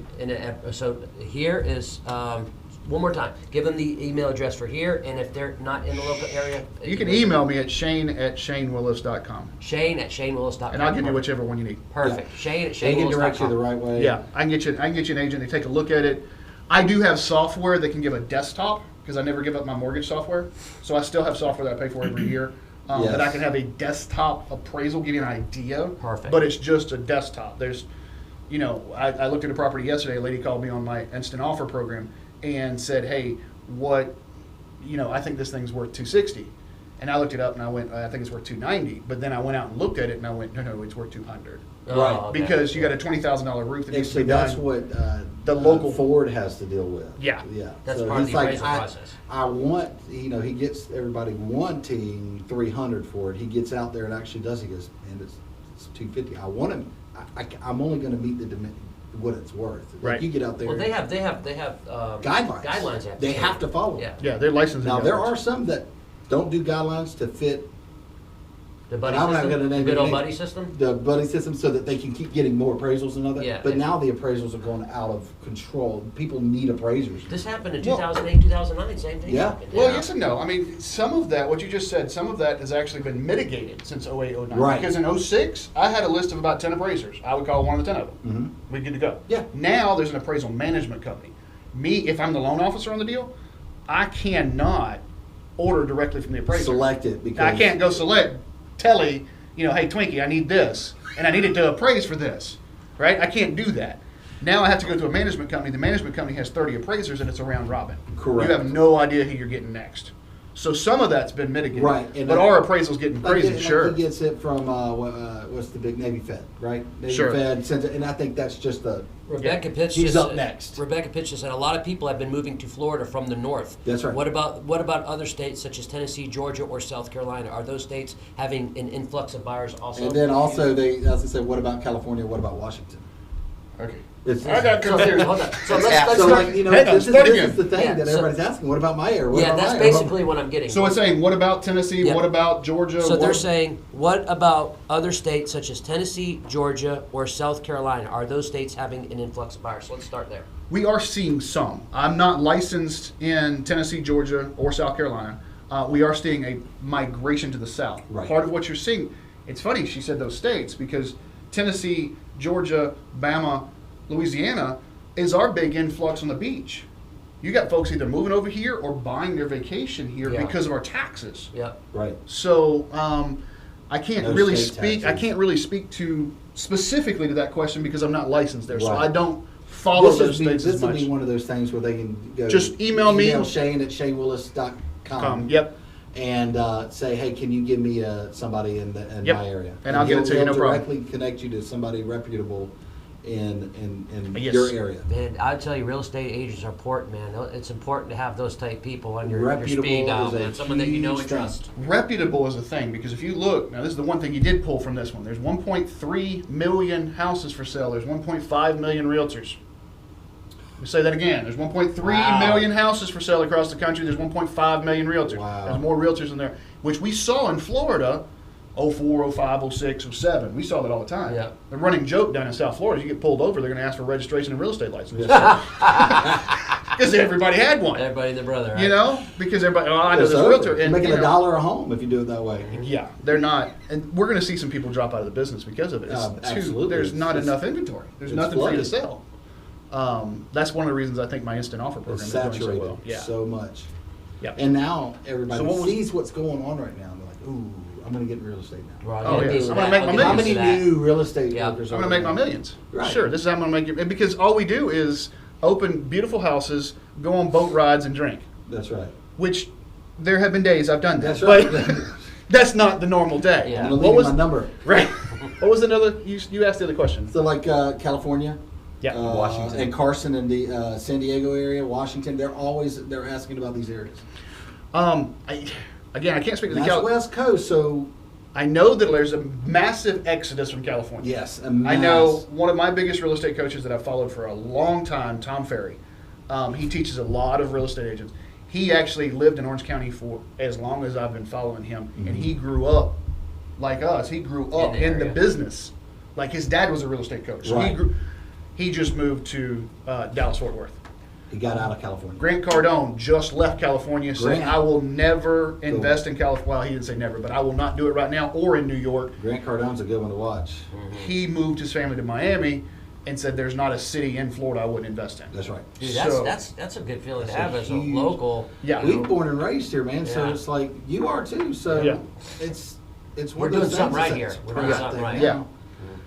so here is, one more time, give them the email address for here, and if they're not in the local area. You can email me at shane@shanewillis.com, Shane@ShaneWillis.com. and I'll give you whichever one you need. Perfect. Yeah. Shane at They can direct you the ShaneWillis.com. right way. Yeah, I can get you an agent. They take a look at it. I do have software that can give a desktop because I never give up my mortgage software. So I still have software that I pay for every year. That I Yes. can have a desktop appraisal, give you an idea. Perfect. But it's just a desktop. There's, I looked at a property yesterday. A lady called me on my instant offer program and said, "Hey, I think this thing's worth $260." And I looked it up and I went, I think it's worth $290. But then I went out and looked at it and I went, no, it's worth $200 Oh, Right. okay. because you got a $20,000 roof that And needs to so be that's done. what The local- Ford has to deal with. Yeah. Yeah. That's So part of he's the like, appraisal process. I want, he gets everybody wanting 300 for it. He gets out there and actually does. He goes, man, it's 250. I want him. I'm only going to meet the what it's worth. Like Right. You get out there. Well, they have guidelines. Guidelines. They have to follow. Yeah. Yeah, they're licensed. Now there are some that don't do guidelines to fit The buddy I'm not system. gonna The name good any old names. buddy system. the buddy system so that they can keep getting more appraisals and other. Yeah. But now the appraisals are going out of control. People need appraisers. This happened in Well- 2008, 2009. Same thing. Yeah. happened. Well, yes and no. I mean, some of that, what you just said, some of that has actually been mitigated since 08, 09. Right. Because in 06, I had a list of about 10 appraisers. I would call one of the 10 of them. Mhm. We're good to go. Yeah. Now there's an appraisal management company. Me, if I'm the loan officer on the deal, I cannot order directly from the appraiser. Select it because I can't go select Telly, hey, Twinkie, I need this, and I need it to appraise for this, right? I can't do that. Now I have to go to a management company. The management company has 30 appraisers, and it's a round robin. Correct. You have no idea who you're getting next. So some of that's been mitigated. Right, and But that- our appraisal's getting crazy, like sure. he gets it from what's the big Navy Fed, right? Navy Sure. Fed sends it, and I think that's just the Rebecca Pitts He's just up next. Rebecca Pitts just said a lot of people have been moving to Florida from the north. That's right. What about other states such as Tennessee, Georgia, or South Carolina? Are those states having an influx of buyers also? And then also they, as I said, what about California? What about Washington? Okay. It's, I got So, confused. hold on. So let's so start. like Hang on, this start is again. the thing Yeah, that so- everybody's asking. What about my area? What Yeah, about that's my area? basically what I'm getting. So it's saying, what about Tennessee? Yeah. What about Georgia? So What- they're saying, what about other states such as Tennessee, Georgia, or South Carolina? Are those states having an influx of buyers? So let's start there. We are seeing some. I'm not licensed in Tennessee, Georgia, or South Carolina. We are seeing a migration to the south. Right. Part of what you're seeing, it's funny she said those states because Tennessee, Georgia, Bama, Louisiana is our big influx on the beach. You got folks either moving over here or buying their vacation here Yeah. because of our taxes. Yep. Right. So I can't No really state speak. I taxes. can't really speak to specifically to that question because I'm not licensed there. So Right. I don't follow this those would be, things this as would much. be one of those things where they can go. Just email me. Shane at ShaneWillis.com. Yep. And say, hey, can you give me somebody in Yep. my area? And I'll get it to you, he'll no problem. directly connect you to somebody reputable in Yes. your area. Man, I tell you, real estate agents are important, man. It's important to have those type people on your Reputable speed dial, is a man. Someone that you know and huge thing. trust. Reputable is a thing because if you look, now this is the one thing you did pull from this one. There's 1.3 million houses for sale. There's 1.5 million realtors. Let me say that again. There's 1.3 Wow. million houses for sale across the country. There's 1.5 million realtors. Wow. There's more realtors in there, which we saw in Florida 04, 05, 06, 07. We saw that all the time. Yeah. The running joke down in South Florida is you get pulled over, they're going to ask for registration and real estate license. Because everybody had one. Everybody and their brother, right? You know? Because everybody, oh, I know It's this over. realtor. You're And, making you know, $1 a home if you do it that way. yeah, they're not, and we're going to see some people drop out of the business because of it. It's Absolutely. There's not It's- enough inventory. There's it's nothing for you to flooded. sell. That's one of the reasons I think my instant offer program It's is doing so saturated well. Yeah, so much. yeah. And now everybody So what was- sees what's going on right now. They're like, ooh, I'm going to get in real estate now. Right, Oh, yeah, yeah. piece of I'm gonna that. make my I'll get How millions. into many that. new real estate Yeah. workers I'm are going to make there my now? millions. Right. Sure, this is how I'm going to make it. Because all we do is open beautiful houses, go on boat rides, and drink. That's right. Which there have been days I've done that. That's right. But that's not the normal day. Yeah. I'm going to What leave was you my number. right? What was another? You asked the other question. So like California, Yeah. Washington. and Carson and the San Diego area, Washington, they're asking about these areas. I can't speak to the That's Cal. West Coast, so I know that there's a massive exodus from California. yes, I know one of my biggest real estate coaches that I've followed for a long time, Tom Ferry. He teaches a lot of real estate agents. He actually lived in Orange County for as long as I've been following him, and he grew up like us. He grew up In the in the area. business. Like his dad was a real estate coach. So Right. he just moved to Dallas Fort Worth. He got out of California. Grant Cardone just left California, saying, Grant. I will never invest in California. Well, he didn't say never, but I will not do it right now or in New York. Grant Cardone's a good one to watch. He moved his family to Miami and said, there's not a city in Florida I wouldn't invest in. That's right. Dude, So- that's a good feeling to That's a have as a huge- local. Yeah. We're born and raised here, man. So Yeah. it's like you are too. So Yeah. it's We're one of those doing something things right that's here. We're doing right something there, right. man.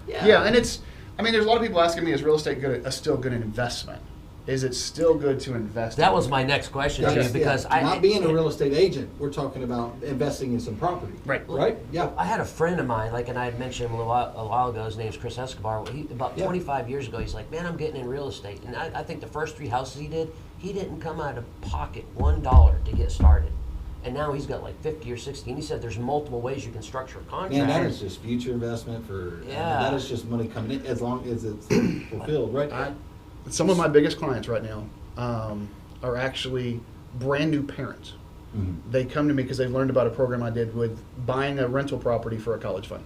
Yeah. Yeah, and there's a lot of people asking me, is real estate still good an investment? Is it still good to invest That in? was my next question to That's- you because yeah. Not being a I, real estate agent, we're talking about investing in some property. Right. Right? Yeah. I had a friend of mine, and I had mentioned him a while ago. His name's Chris Escobar. About Yeah. 25 years ago, he's like, "Man, I'm getting in real estate." And I think the first 3 houses he did, he didn't come out of pocket $1 to get started. And now he's got like 50 or 60. And he said there's multiple ways you can structure a contract. Man, that is just future investment for. Yeah. That is just money coming in as long as it's fulfilled, right? Some of my biggest clients right now are actually brand new parents. Mhm. They come to me because they've learned about a program I did with buying a rental property for a college fund.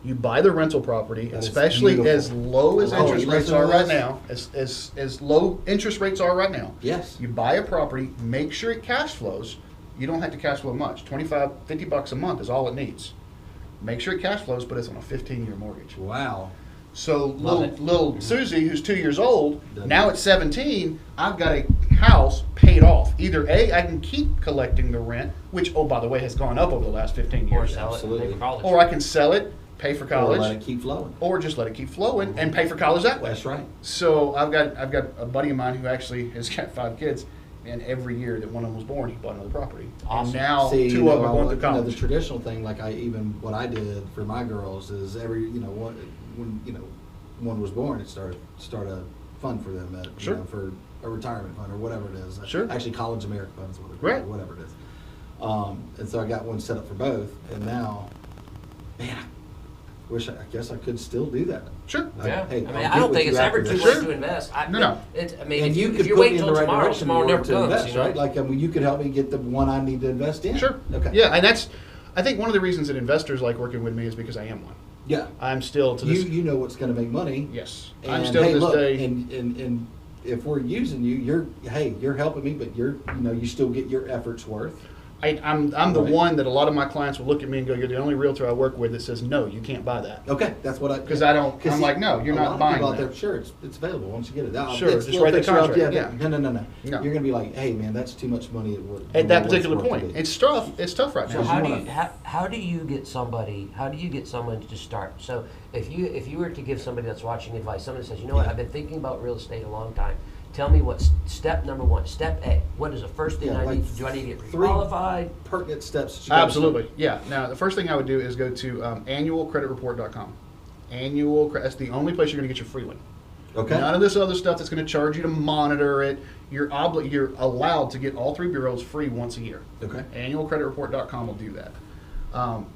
You buy the rental property, That is especially beautiful. as low as Oh, interest you rates listen are to right this? now, as low interest rates are right now. Yes. You buy a property, make sure it cash flows. You don't have to cash flow much. $25-50 a month is all it needs. Make sure it cash flows, but it's on a 15-year mortgage. Wow. So Love little it. Susie, who's 2 years old, Doesn't- now at 17, I've got a house paid off. Either A, I can keep collecting the rent, which, oh, by the way, has gone up over the last 15 Or years. sell it and Absolutely. pay for college. Or I can sell it, pay for Or college, let it keep flowing. or just let it keep flowing and pay for college that way. That's right. So I've got a buddy of mine who actually has got 5 kids, and every year that one of them was born, he bought another property. Awesome. And now See, 2 of them are going the to college. traditional thing, like what I did for my girls is when one was born, it start a fund for them, Sure. for a retirement fund or whatever it is. Sure. Actually, College America Fund is what it is, Right. or whatever it is. And so I got one set up for both, and now, man, I guess I could still do that. Sure. Yeah. Hey, I mean, I'll I get don't with think you it's ever after too this. late Sure. to invest. No. I mean, And you if could you put wait me in till the right tomorrow, direction tomorrow never to comes. invest, You know? right? Like, you could help me get the one I need to invest in. Sure. Okay. Yeah, and I think one of the reasons that investors like working with me is because I am one. Yeah. I'm still to this. You know what's going to make money. Yes. And I'm still hey, to this look, day. and if we're using you, you're helping me, but you still get your efforts worth. I'm the Right. one that a lot of my clients will look at me and go, "You're the only realtor I work with that says no, you can't buy that." Okay, that's what I. 'Cause I don't- I'm like, no, you're a not lot of buying people out that. there, sure, it's available once you get it. Sure, it's just we'll write the fix you up, contract, No. No. You're gonna be like, hey man, that's too much money At that what it's particular worth to point, be. it's tough. It's tough right So now. how you do wanna- you how do you get somebody? How do you get someone to start? So if you were to give somebody that's watching advice, somebody says, you know what, Yeah. I've been thinking about real estate a long time. Tell me what step number one, step A. What is the first thing Yeah, I like need to do? I need to get 3 qualified. pertinent steps. that you gotta Absolutely, yeah. Now, the first thing I would do is go to annualcreditreport.com. That's the only place you're going to get your free link. take. Okay. None of this other stuff that's going to charge you to monitor it. You're allowed to get all 3 bureaus free once a year. Okay. Annualcreditreport.com will do that.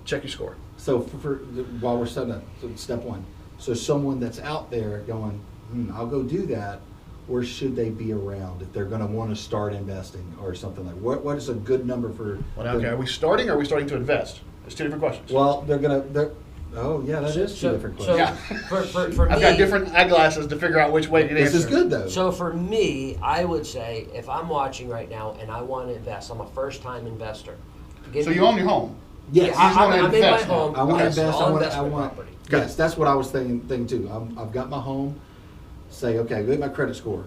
Check your score. So while we're setting up, so step 1. So someone that's out there going, I'll go do that. Where should they be around if they're going to want to start investing or something like? What is a good number for? Well, okay, are we starting or are we starting to invest? There's 2 different questions. Well, they're. Oh yeah, that is 2 different So questions. Yeah. for I've me, got different eyeglasses to figure out which way to This answer. is good though. So for me, I would say if I'm watching right now and I want to invest, I'm a first-time investor. So you own your home. Yes. You just wanna I'm in my invest now. home. I want to Yes, invest. all I investment want. property. Yes, that's what I was thinking too. I've got my home. Say, okay, look at my credit score.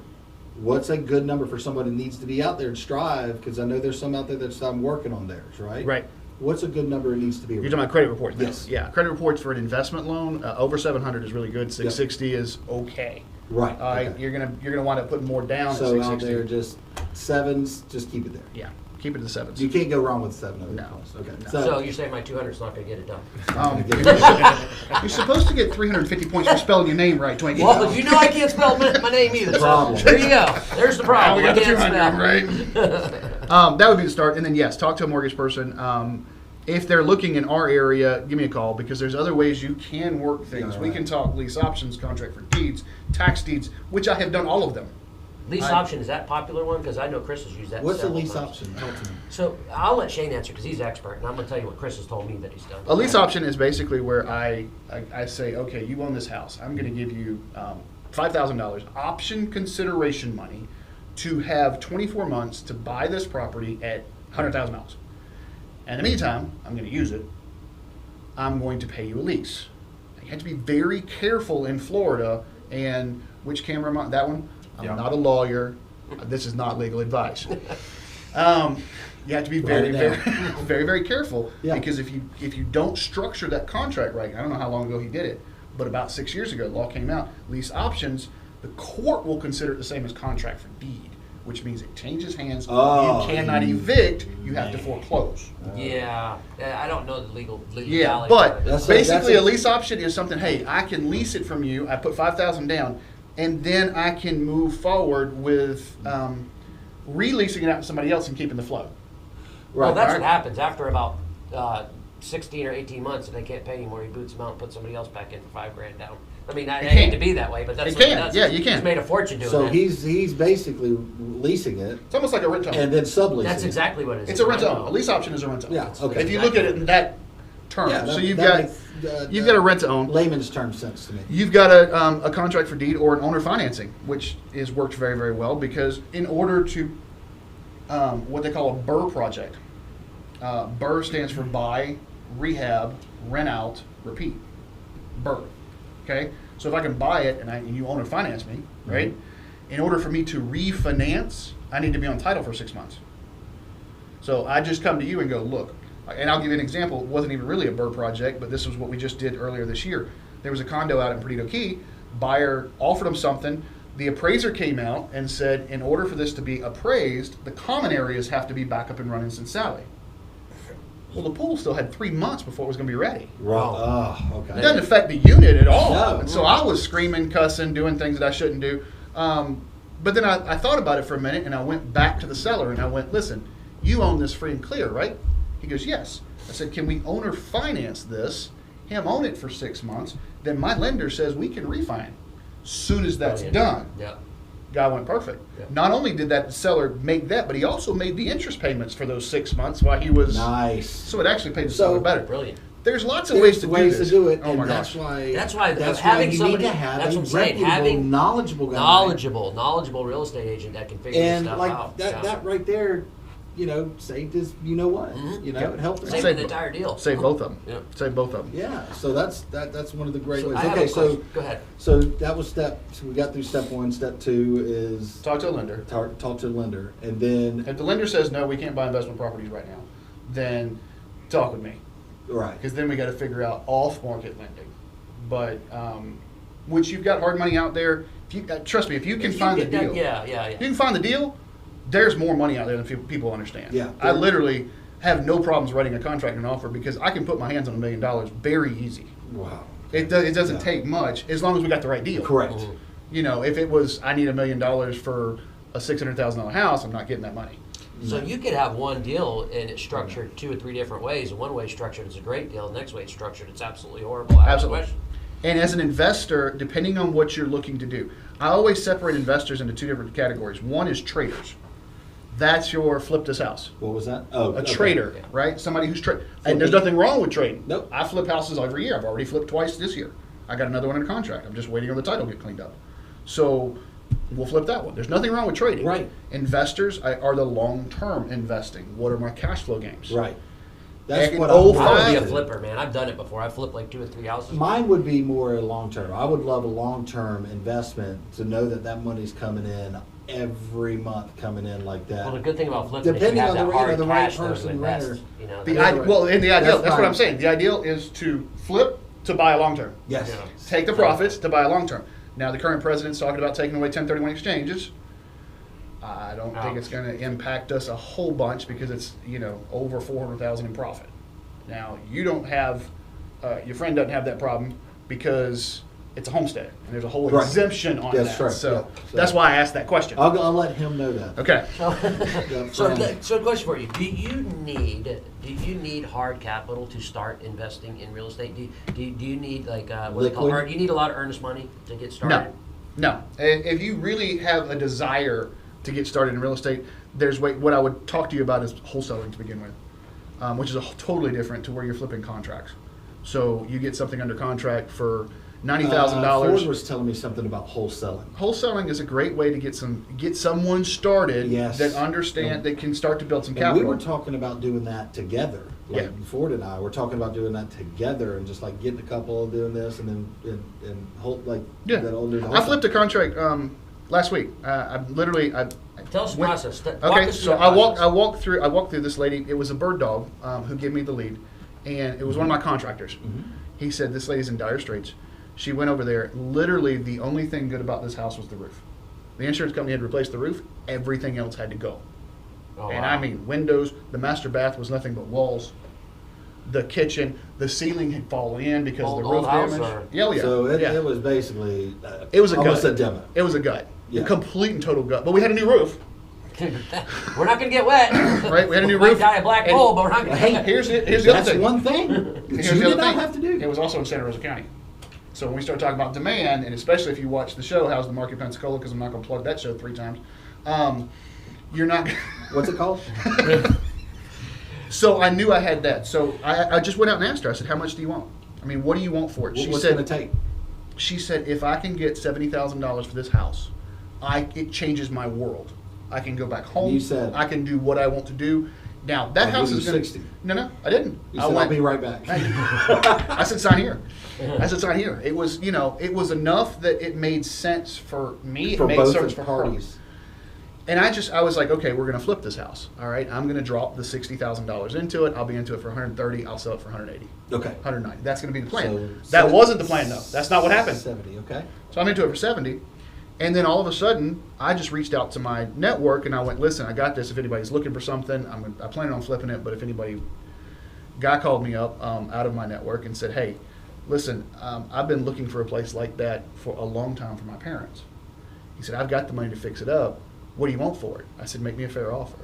What's a good number for somebody who needs to be out there and strive? Because I know there's some out there that's I'm working on theirs, right? Right. What's a good number it needs to be? You're talking about credit reports now. Yes. Yeah, credit reports for an investment loan, over 700 is really good. 660 is okay. Right. Okay. Okay. You're gonna wind up putting more down So at out 660. there, just 7s, just keep it there. Yeah, keep it to the 7s. You can't go wrong with 7 of No. Okay. No. So you're saying my 200 is not going to get it done? You're supposed to get 350 points for spelling your name right, Twinkie. Well, you know I can't spell my name either. So Problem. there you go. There's the Now problem. we got I the can't 200, spell. right? That would be the start. And then, yes, talk to a mortgage person. If they're looking in our area, give me a call because there's other ways you can work things. Yeah, We right. can talk lease options, contract for deeds, tax deeds, which I have done all of them. Lease option, is that a popular one? Because I know Chris has used that. What's a several lease times. option? Talk to me. So I'll let Shane answer because he's expert, and I'm going to tell you what Chris has told me that he's done. A lease option is basically where I say, okay, you own this house. I'm going to give you $5,000 option consideration money to have 24 months to buy this property at $100,000. And in the meantime, I'm going to use it. I'm going to pay you a lease. You have to be very careful in Florida. And which camera am I? That one? I'm Yeah. not a lawyer. This is not legal advice. You have to be very, Write very, it very, very careful Yeah. because if you don't structure that contract right, I don't know how long ago he did it, but about 6 years ago, law came out. Lease options, the court will consider it the same as contract for deed, which means it changes hands. Oh, you cannot evict. You have to foreclose. Yeah, I don't know the legality. Yeah, of but it. basically that's a lease option is something. Hey, I can lease it from you. I put $5,000 down, and then I can move forward with releasing it out to somebody else and keeping the flow. Well, that's Right. what happens after about 16 or 18 months, and they can't pay anymore. He boots them out and puts somebody else back in for $5,000 down. I mean, I It hate can. to be that way, but that's It what can. that's, Yeah, you can. He's made a fortune doing So that. he's basically leasing it It's almost like a rent to own. and then subleasing. That's it. exactly what it is. It's a rent to own. A lease option is a rent to own. Yeah. Okay. If you look at it in that term, Yeah, so that- you've that got makes, you've got a rent to own. layman's term sense to me. You've got a contract for deed or an owner financing, which is worked very, very well because in order to what they call a BRRRR project, BRRRR stands for buy, rehab, rent out, repeat. BRRRR. Okay, so if I can buy it and you owner finance me, right? In order for me to refinance, I need to be on title for 6 months. So I just come to you and go, look, and I'll give you an example. It wasn't even really a BRRRR project, but this was what we just did earlier this year. There was a condo out in Perdido Key. Buyer offered them something. The appraiser came out and said, in order for this to be appraised, the common areas have to be back up and running since Sally. Well, the pool still had 3 months before it was going to be ready. Right. Oh, It okay. doesn't affect the unit at all. No. And so I was screaming, cussing, doing things that I shouldn't do. But then I thought about it for a minute, and I went back to the seller, and I went, listen, you own this free and clear, right? He goes, yes. I said, can we owner finance this, him own it for 6 months, then my lender says we can refinance. Soon as that's Brilliant. done, Yeah. guy went perfect. Yeah. Not only did that seller make that, but he also made the interest payments for those 6 months while he was. Nice. So it actually paid the So- seller better. Brilliant. There's lots of ways There's to do this. it, Oh and my that's gosh. why. That's why That's having why you somebody- need to have that's a what I'm saying, reputable, having knowledgeable guy. Knowledgeable real estate agent that can figure this And stuff like out. that, Yeah. that right there, saved his, what, Mhm. it helped him. Save Save the entire deal. Save both of them. Yeah. Save both of them. Yeah, so that's one of the great So ways. I have Okay, a so question. Go ahead. so that was so we got through step 1. Step 2 is Talk to a lender. talk to the lender, and then If the lender says no, we can't buy investment properties right now, then talk with me, right, because then we got to figure out off-market lending. But which you've got hard money out there. If you trust me, if you can If you find the get that- deal, Yeah. you can find the deal. There's more money out there than people understand. Yeah. I literally have no problems writing a contract and offer because I can put my hands on $1 million very easy. wow, It doesn't Yeah. take much as long as we got the right deal. correct. Mhm. If it was I need $1 million for a $600,000 house, I'm not getting that money. So you could have one deal and it's structured 2 or 3 different ways. And one way it's structured it's a great deal. The next way it's structured it's absolutely horrible. I have a Absolutely. question. And as an investor, depending on what you're looking to do, I always separate investors into 2 different categories. One is traders. That's your flip this house. What was that? Oh, A okay. trader, Yeah. right? Somebody who's and there's nothing wrong with trading. Nope. I flip houses every year. I've already flipped twice this year. I got another one in contract. I'm just waiting on the title to get cleaned up. So we'll flip that one. There's nothing wrong with trading. Right. Investors are the long-term investing. What are my cash flow games? Right. That's Back what in I'm 05 I would be a interested in. flipper, man. I've done it before. I've flipped like 2 or 3 houses. Mine would be more a long term. I would love a long term investment to know that money's coming in every month, coming in like that. Well, the good thing about flipping is you Depending have on that the hard the right cash though to person, invest. renter. The That's ideal, right. well, in the ideal, That's that's what fine. I'm saying. The ideal is to flip to buy a long term. Yes. Yeah. Take the profits to buy a long term. Now, the current president's talking about taking away 1031 exchanges. I don't think it's going to impact us a whole bunch because it's over 400,000 in profit. Now, you don't have your friend doesn't have that problem because it's a homestead and there's a whole Right. exemption on That's that. right, So yeah. So- that's why I asked that question. I'll let him know that. Okay. So a question for you: Do you need hard capital to start investing in real estate? Do you need like what they call Liquid? do you need a lot of earnest money to get started? No. If you really have a desire to get started in real estate, there's what I would talk to you about is wholesaling to begin with, which is totally different to where you're flipping contracts. So you get something under contract for $90,000. Ford was telling me something about wholesaling. Wholesaling is a great way to get someone started Yes. that can start to build some And capital. we were talking about doing that together. Like Yeah. Ford and I were talking about doing that together and just like getting a couple and doing this and then and hold like Yeah, that older. I flipped a contract last week. I Tell us the went- process. Walk Okay, us through so that I process. walked through this lady. It was a bird dog who gave me the lead, and it was one of my contractors. He said this lady's in dire straits. She went over there. Literally, the only thing good about this house was the roof. The insurance company had replaced the roof. Everything else had to go. Oh, And wow. I mean, windows. The master bath was nothing but walls. The kitchen, the ceiling had fallen in because of the Old roof house damage. or- Yeah, oh yeah. So yeah. it was basically It was a almost gut. a demo. It was a gut. Yeah. A complete and total gut. But we had a new roof. We're not gonna get wet. Right, we had a new Might roof. die a black And- hole, but we're not gonna. Hey, Here's the other That's thing. one thing that Here's you the did other not thing. have to do. It was also in Santa Rosa County. So when we start talking about demand, and especially if you watch the show, How's the Market Pensacola, because I'm not going to plug that show 3 times, you're not. What's it called? So I knew I had that. So I just went out and asked her. I said, "How much do you want? I mean, what do you want for it?" What's it going to take? She said, "If I can get $70,000 for this house, it changes my world. I can go back home. You said- I can do what I want to do." Now that I'll house give is you going 60. No, I didn't. You I said, went, I'll be right back. I said, sign here. I said, sign here. It was, it was enough that it made sense for me. For it made both sense of for parties. her. And I was like, okay, we're going to flip this house. All right, I'm going to drop the $60,000 into it. I'll be into it for 130. I'll sell it for 180, Okay. 190. That's going to be the plan. So That wasn't the plan, though. That's not what happened. 70, okay. So I'm into it for 70. And then all of a sudden, I just reached out to my network and I went, listen, I got this. If anybody's looking for something, I plan on flipping it. But if anybody, guy called me up out of my network and said, hey, listen, I've been looking for a place like that for a long time for my parents. He said, I've got the money to fix it up. What do you want for it? I said, make me a fair offer.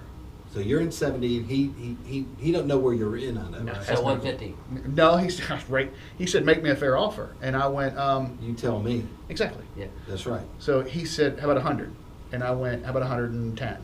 So you're in 70. He don't know where you're in on it. No. Right? So 150. No, he said, right. He said, make me a fair offer. And I went, You tell me. exactly. Yeah. That's right. So he said, how about 100? And I went, how about 110?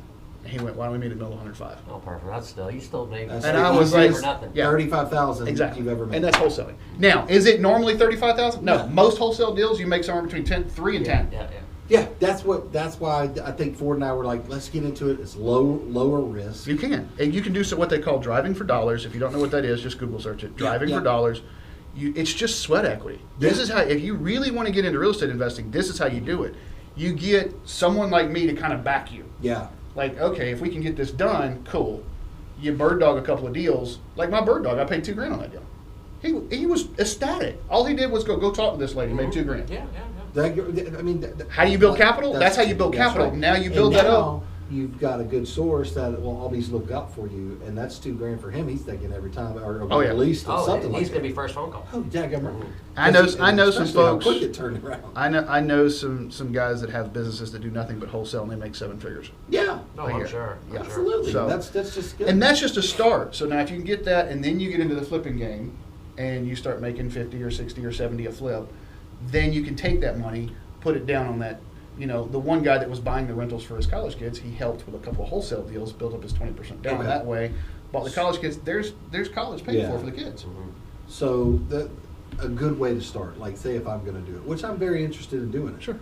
And he went, why don't we meet at the middle of 105? Oh, perfect. That's still you still made. That's And the I was easiest like, for nothing. yeah. 35,000 Exactly. you've ever made. And that's wholesaling. Now, is it normally 35,000? No. No. Most wholesale deals you make somewhere between 3 and 10. Yeah. Yeah, that's why I think Ford and I were like, let's get into it. It's lower risk. You can. And you can do so what they call driving for dollars. If you don't know what that is, just Google search it. Driving yeah. for dollars. It's just sweat equity. This Yeah. is how, if you really want to get into real estate investing, this is how you do it. You get someone like me to kind of back you. Yeah. Like, okay, if we can get this done, cool. You bird dog a couple of deals. Like my bird dog, I paid $2,000 on that deal. He was ecstatic. All he did was go talk to this lady, made $2,000. Yeah. How do you build capital? That's how you build capital. Right. Now you build And that now up. You've got a good source that will always look out for you, and that's $2,000 for him. He's thinking every time, or Oh, yeah. at least Oh, something he's like gonna that. be first phone call. Oh, yeah, I know some especially how folks- quick it turned around. I know some guys that have businesses that do nothing but wholesale and they make 7 figures. Yeah, No, Right I'm here. sure. Yeah. I'm sure. absolutely. So- That's just good. And that's just a start. So now if you can get that and then you get into the flipping game and you start making 50 or 60 or 70 a flip, then you can take that money, put it down on that. You know, the one guy that was buying the rentals for his college kids, he helped with a couple of wholesale deals, built up his 20% down Okay. that way. Bought the college kids. There's college paid Yeah. for the kids. So a good way to start, like say if I'm going to do it, which I'm very interested in doing it. Sure.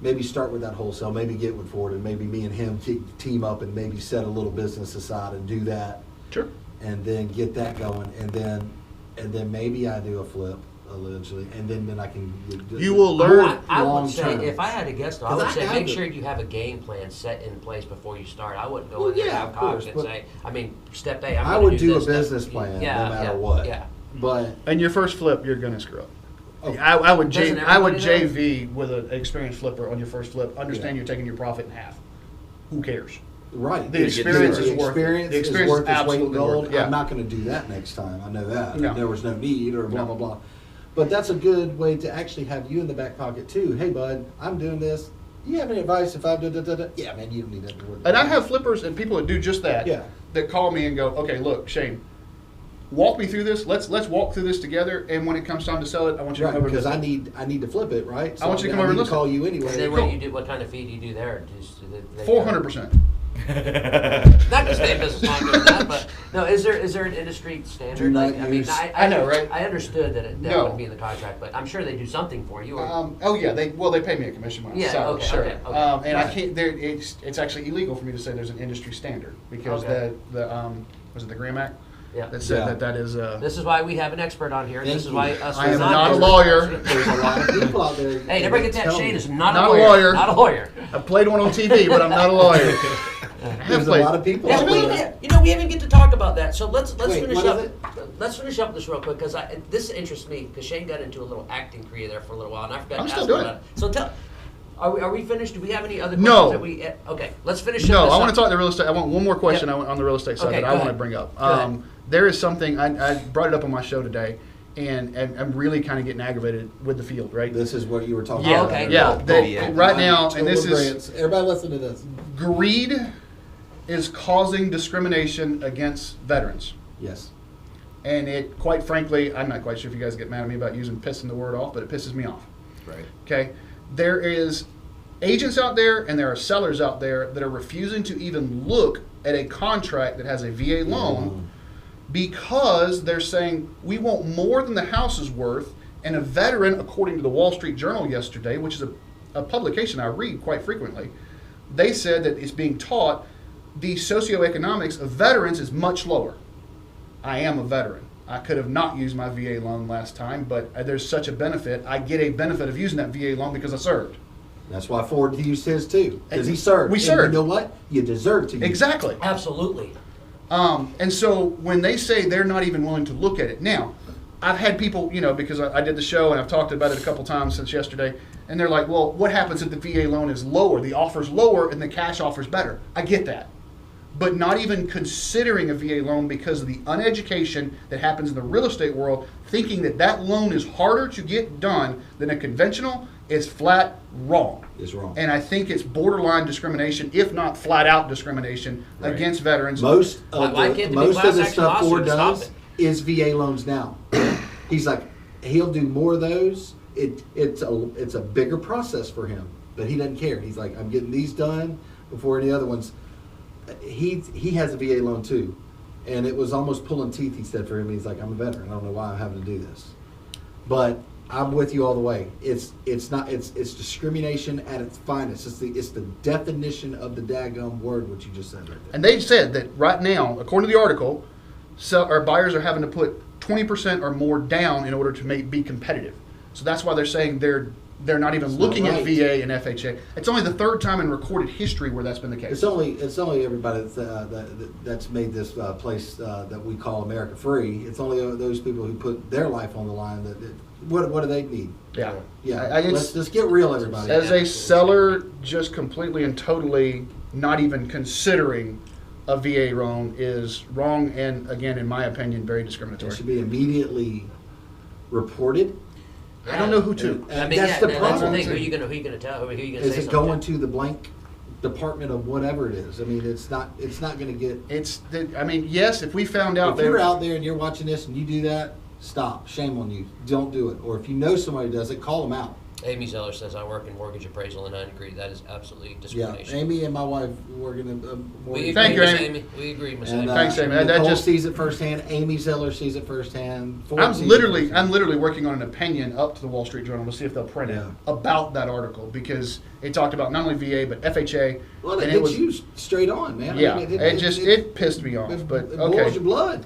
Maybe start with that wholesale, maybe get with Ford, and maybe me and him team up and maybe set a little business aside and do that, Sure. and then get that going, and then maybe I do a flip eventually, and then I can. You will learn. I would long say, term. if I had to guess, though, I 'Cause would I say have make the- sure you have a game plan set in place before you start. I wouldn't go Well, in there yeah, half of course, cocked and but- say, I mean, step A, I'm I gonna would do a this, step- business plan no Yeah, matter yeah, what. Yeah. But And your first flip, you're going to screw up. Oh. I would Doesn't I would everybody JV with an experienced flipper on your first flip. Understand Yeah. you're taking your profit in half. Who cares? right, The experience the is worth it. experience The experience is worth is its weight in absolutely worth gold. it, yeah. I'm not going to do that next time. I know that. No. There was no need or blah No. blah blah. But that's a good way to actually have you in the back pocket too. Hey, bud, I'm doing this. Do you have any advice if I do da da da? Yeah, man, you don't need that. And I have flippers and people that do just that. Yeah. That call me and go, okay, look, Shane, walk me through this. Let's walk through this together. And when it comes time to sell it, I want you to Right, come over because and I listen. need to flip it, right? I want you to then come over and need listen. call you And then anyway. what do you do? What kind of fee do you do there? Just, do they- 400%. Not to stay in business longer than that, but no. Is there an industry standard? Do not Like, I mean, use- I know, right? I understood that that No. wouldn't be in the contract, but I'm sure they do something for you. Or, Oh yeah, they pay me a commission when I Yeah, sell. okay, Sure. okay, okay. And I Right. can't. It's actually illegal for me to say there's an industry standard because Okay. the was it the Graham Act yeah. that said Yeah. that is. This is why we have an expert on here. Thank This is you. why us. I am non- not a lawyer. There's a lot of people out there. Hey, never get that. tell Shane me. is not Not a a lawyer. lawyer. Not a lawyer. I played one on TV, but I'm not a lawyer. There's a lot of people Yeah, out we there. didn't, we didn't get to talk about that. So let's Wait, finish what up. is it? Let's finish up this real quick because this interests me because Shane got into a little acting career there for a little while and I forgot I'm to still ask doing him about it. So tell. Are we finished? Do we have any other questions No. that we? Okay, let's finish. No, this I up. want to talk to real estate. I want one more question Yeah. on the real estate side Okay, that go I want to ahead. bring up. Go ahead. There is something I brought it up on my show today, and I'm really kind of getting aggravated with the field. Right? This is what you were talking Yeah, about. okay. yeah. Cool. That- Yeah. Right now, Total and this is agreeance. Everybody listen to this. greed is causing discrimination against veterans. Yes. And it, quite frankly, I'm not quite sure if you guys get mad at me about using pissing the word off, but it pisses me off. Right. Okay? There is agents out there and there are sellers out there that are refusing to even look at a contract that has a VA loan because they're saying we want more than the house is worth. And a veteran, according to the Wall Street Journal yesterday, which is a publication I read quite frequently, they said that it's being taught the socioeconomics of veterans is much lower. I am a veteran. I could have not used my VA loan last time, but there's such a benefit. I get a benefit of using that VA loan because I served. That's why Ford used his too, because he served. We And served. You know what? You deserve to use it. Exactly. Absolutely. And so when they say they're not even willing to look at it, now, I've had people, because I did the show and I've talked about it a couple times since yesterday, and they're like, well, what happens if the VA loan is lower? The offer's lower and the cash offer's better. I get that. But not even considering a VA loan because of the uneducation that happens in the real estate world, thinking that that loan is harder to get done than a conventional is flat wrong. Is wrong. And I think it's borderline discrimination, if not flat out discrimination, Right. against veterans. Most Why of can't the, there be most class of the action stuff Ford lawsuits? Stop does it. is VA loans now. He's like, he'll do more of those. It's a bigger process for him, but he doesn't care. He's like, I'm getting these done before any other ones. He has a VA loan too, and it was almost pulling teeth. He said for him, he's like, I'm a veteran. I don't know why I'm having to do this, but I'm with you all the way. It's discrimination at its finest. It's the definition of the daggum word, what you just said right there. And they said that right now, according to the article, buyers are having to put 20% or more down in order to be competitive. So that's why they're saying they're not even looking at VA and FHA. It's only the third time in recorded history where that's been the case. It's only everybody that's made this place that we call America free. It's only those people who put their life on the line. What do they need? Yeah. Let's get real, everybody. As a seller, just completely and totally not even considering a VA loan is wrong, and again, in my opinion, very It discriminatory. should be immediately reported. I don't know who to. And that's the that's problem. the thing. Who are you gonna tell? Who are you gonna Is say it something going to? to the blank department of whatever it is? I mean, it's not going to get. Yes, if we found out If you're out there and you're watching this and you do that, stop. Shame on you. Don't do it. Or if you know somebody who does it, call them out. Amy Zeller says, I work in mortgage appraisal and I agree. That is absolutely Yeah, discrimination. Amy and my wife work in a We Thank agree, you, Miss Amy. We agree, Miss And, Amy. Thanks, Amy. That Nicole just- sees it firsthand. Amy Zeller sees it firsthand. Ford I'm sees it literally firsthand. working on an opinion up to the Wall Street Journal to see if they'll print it Yeah. about that article, because it talked about not only VA but FHA. Well, it and hits you straight on, man. I Yeah, mean, it pissed me off. But it boils okay, your blood.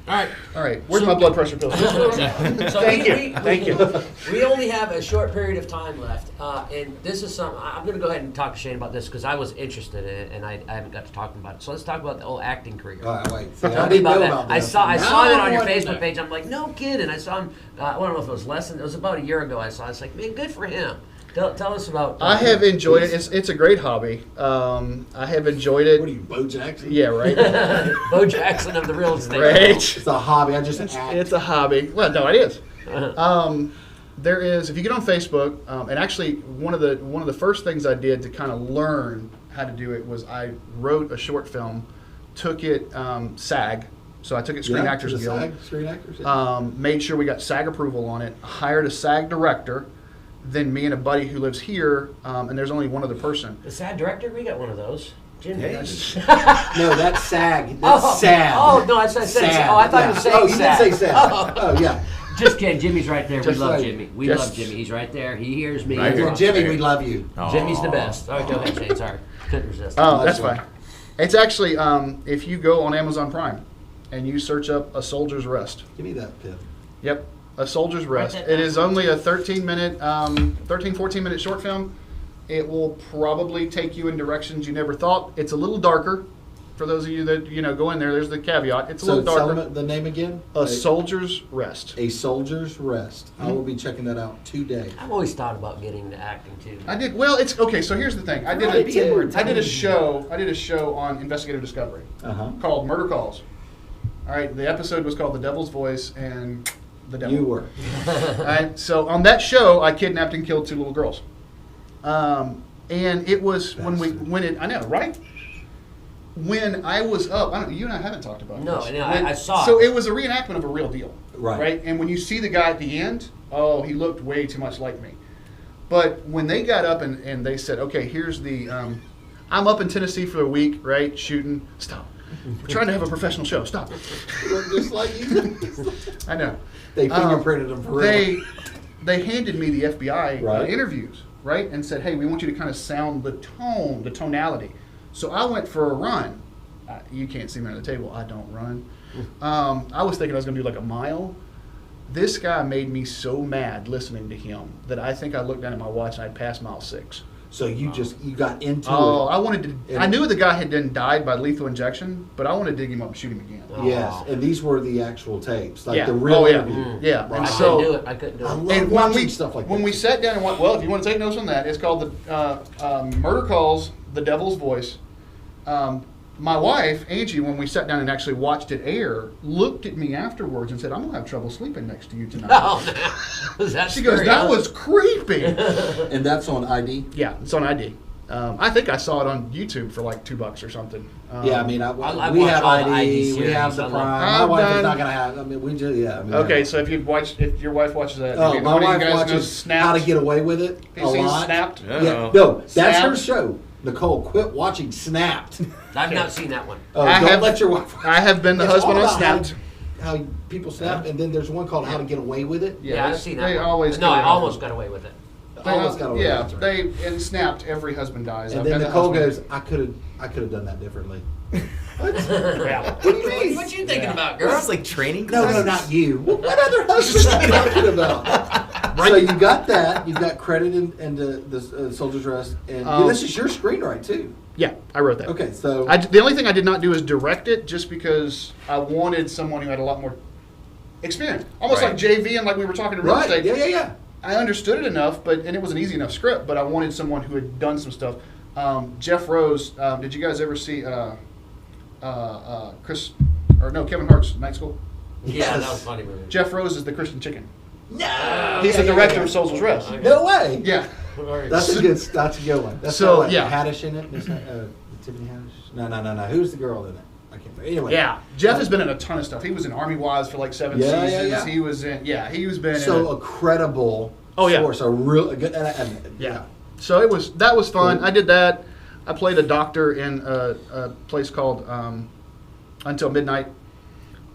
All right. where's my blood pressure pill? So Thank you. We only have a short period of time left, and this is something I'm going to go ahead and talk to Shane about this because I was interested in it and I haven't got to talk about it. So let's talk about the whole acting career. All right, wait. See, Tell I me didn't know about that. about I this. saw Now that on your I want to Facebook know. page. I'm like, no kidding. I saw him. I don't know if it was less than. It was about a year ago. I was like, man, good for him. Tell us about. I have enjoyed it. It's a great hobby. I have enjoyed it. What are you, Bo Jackson? Yeah, right. Bo Jackson of the real estate. Right. It's a hobby. I just act. It's a hobby. Well, no, it is. There is, if you get on Facebook, and actually one of the first things I did to kind of learn how to do it was I wrote a short film, took it SAG, so I took it Screen Actors to the Guild, SAG, Screen Actors. Yeah. made sure we got SAG approval on it, hired a SAG director, then me and a buddy who lives here, and there's only one other person. The sad director. We got one of those. Jimmy. No, that's SAG. That's SAG. Oh no, I said SAG. Oh, I thought you were saying Oh, you SAG. did say SAG. Oh, yeah. Just kidding. Jimmy's right there. Just we love like- Jimmy. We just- love Jimmy. He's right there. He hears me. Right here. Well, Jimmy, we love you. Jimmy's the best. All right, go ahead, Shane. Sorry. Couldn't resist. Oh, that's fine. It's actually, if you go on Amazon Prime and you search up A Soldier's Rest. Give me that pip. Yep, A Soldier's Rest. that It down. is only a 14 minute short film. It will probably take you in directions you never thought. It's a little darker. For those of you that go in there, there's the caveat. It's a So little tell darker. them the name again. A Soldier's Rest. A Soldier's Rest. I will be checking that out today. I've always thought about getting into acting too. I did well. It's okay. So here's the thing. I did Right, Tim, we're a telling you. show on investigative discovery Uh-huh. called Murder Calls. All right. The episode was called The Devil's Voice and the Devil. You were. All right, so on that show, I kidnapped and killed 2 little girls, and it was I know, right? When I was up, you and I haven't talked about No, this. no, I saw So it. it was a reenactment of a real deal, Right. And when you see the guy at the end, oh, he looked way too much like me. But when they got up and they said, okay, here's the, I'm up in Tennessee for a week, right, shooting. Stop. We're trying to have a professional show. Stop. You look just like you. I know. They fingerprinted them for real. They handed me the FBI Right. interviews, right, and said, hey, we want you to kind of sound the tonality. So I went for a run. You can't see me on the table. I don't run. I was thinking I was going to do like a mile. This guy made me so mad listening to him that I think I looked down at my watch and I'd passed mile 6. So you got into Oh, it. I wanted to. I knew the guy had died by lethal injection, but I wanted to dig him up and shoot him again. Yes, and these were the actual tapes, like Yeah. the real Oh, yeah. interview. Yeah, Right. and I so- couldn't do it. I couldn't do I it. love And watching stuff like when that. we sat down and went, well, if you want to take notes on that, it's called the Murder Calls, The Devil's Voice. My wife, Angie, when we sat down and actually watched it air, looked at me afterwards and said, I'm going to have trouble sleeping next to you tonight. Oh, man. Was that She goes, scary, that huh? was creepy. And that's on ID. Yeah, it's on ID. I think I saw it on YouTube for like $2 or something. Yeah, I mean, I we watch have all the ID ID, we have series. the I love- Prime. My I've wife is done- not gonna have. I mean, we just I mean, Okay, so if your wife watches that, Oh, maybe my one of you wife guys knows watches Snapped. How to Get Away with It Have you a seen lot. Snapped? Yeah, no, that's her Snapped? show. Nicole, quit watching Snapped. I've not seen that one. Oh, I don't have- let your wife. I have been the It's husband all on about how Snapped. how people snap, and then there's one called How to Get Away with It. Yeah, I've they- seen that. They one. always No, get I it off. almost got away with it. They Almost got away Yeah, with it. they snapped. Every husband dies. And I've then got that Nicole husband. goes, I could have done that differently. Yeah. What do you mean? What you thinking Yeah. about, This girl? is like training No, class? not you. What other husband are you talking about? So you got that. You've got credit in the Soldier's Rest, and this is your screenwrite too. Yeah, I wrote that. Okay, so The only thing I did not do is direct it, just because I wanted someone who had a lot more experience, almost Right. like JV and like we were talking to real right, estate. yeah. I understood it enough, and it was an easy enough script, but I wanted someone who had done some stuff. Jeff Rose, did you guys ever see Kevin Hart's Night School? Yeah, that was a funny movie. Jeff Rose is the Christian chicken. No, He's the director of Soldier's Rest. Okay. No way. Yeah. That's a good one. That's So, got, like, yeah. Haddish in it. Tiffany Haddish. No. Who's the girl in it? I can't remember. Anyway. Yeah, Jeff has been in a ton of stuff. He was in Army Wives for like 7 Yeah, seasons. yeah. He was in, he's been So in a credible Oh, yeah. source, a real good, yeah. So that was fun. I did that. I played a doctor in a place called Until Midnight.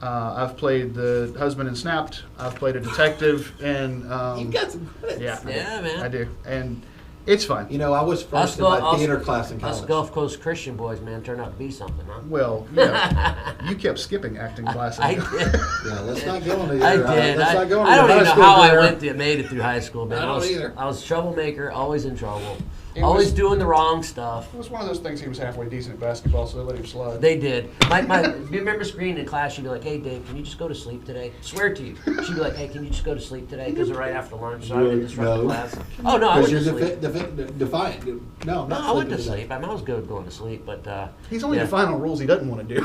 I've played the husband in Snapped. I've played a detective in. You got some credits. Yeah, Yeah, man. I do, and it's fun. You know, I was first in my theater class in Us college. Gulf Coast Christian boys, man, turned out to be something, huh? Well, yeah, you kept skipping acting classes. I did. Yeah, let's not go into your. I did. Let's not go into I don't your even high know school how career. I made it through high school, man. I don't either. I was a troublemaker, always in trouble, It always was- doing the wrong stuff. It was one of those things. He was halfway decent at basketball, so they let him slide. They did. You remember screening in class, she'd be like, hey, Dave, can you just go to sleep today? Swear to you. She'd be like, hey, can you just go to sleep today? Because they're right after lunch, so I didn't disrupt the No. class. Oh, no, I went Because to you're sleep. defiant. No, I'm No, not I went to sleeping sleep. I was good going to sleep, but He's only yeah. defining rules he doesn't want to do.